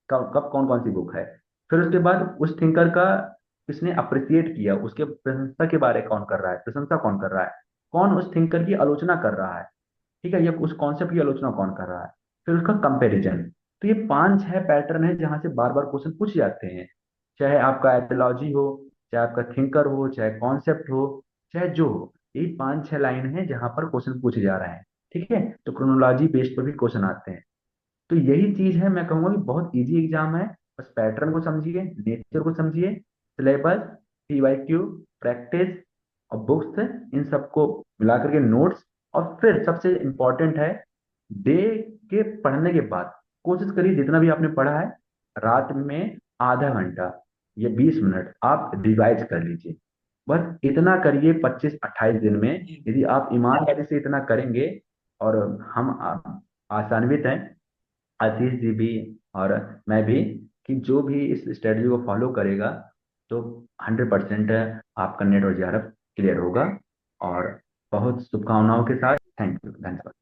कब कब कौन कौन सी बुक है। फिर उसके बाद उस थिंकर का किसने अप्रिसिएट किया, उसके प्रशंसा के बारे कौन कर रहा है, प्रशंसा कौन कर रहा है, कौन उस थिंकर की आलोचना कर रहा है, ठीक है, ये उस कॉन्सेप्ट की आलोचना कौन कर रहा है। फिर उसका कंपैरिजन। तो ये पांच छह पैटर्न है जहां से बार बार क्वेश्चन पूछ जाते हैं। चाहे आपका एथियोलॉजी हो, चाहे आपका थिंकर हो, चाहे कॉन्सेप्ट हो, चाहे जो हो, यही पांच छह लाइन है जहां पर क्वेश्चन पूछे जा रहे हैं। ठीक है, तो क्रोनोलॉजी बेस्ड पर भी क्वेश्चन आते हैं। तो यही चीज है, मैं कहूंगा कि बहुत इजी एग्जाम है। बस पैटर्न को समझिए, नेचर को समझिए, सिलेबस, पीवाईक्यू, प्रैक्टिस और बुक्स, इन सबको मिला करके नोट्स। और फिर सबसे इम्पोर्टेंट है, डे के पढ़ने के बाद कोशिश करिए जितना भी आपने पढ़ा है, रात में आधा घंटा या 20 मिनट आप रिवाइज कर लीजिए। बस इतना करिए 25-28 दिन में। जी यदि आप ईमानदारी से इतना करेंगे, और हम आशान्वित हैं, आशीष जी भी और मैं भी, कि जो भी इस स्ट्रेटजी को फॉलो करेगा तो 100% आपका नेट और जेआरएफ क्लियर होगा। और बहुत शुभकामनाओं के साथ, थैंक यू, धन्यवाद।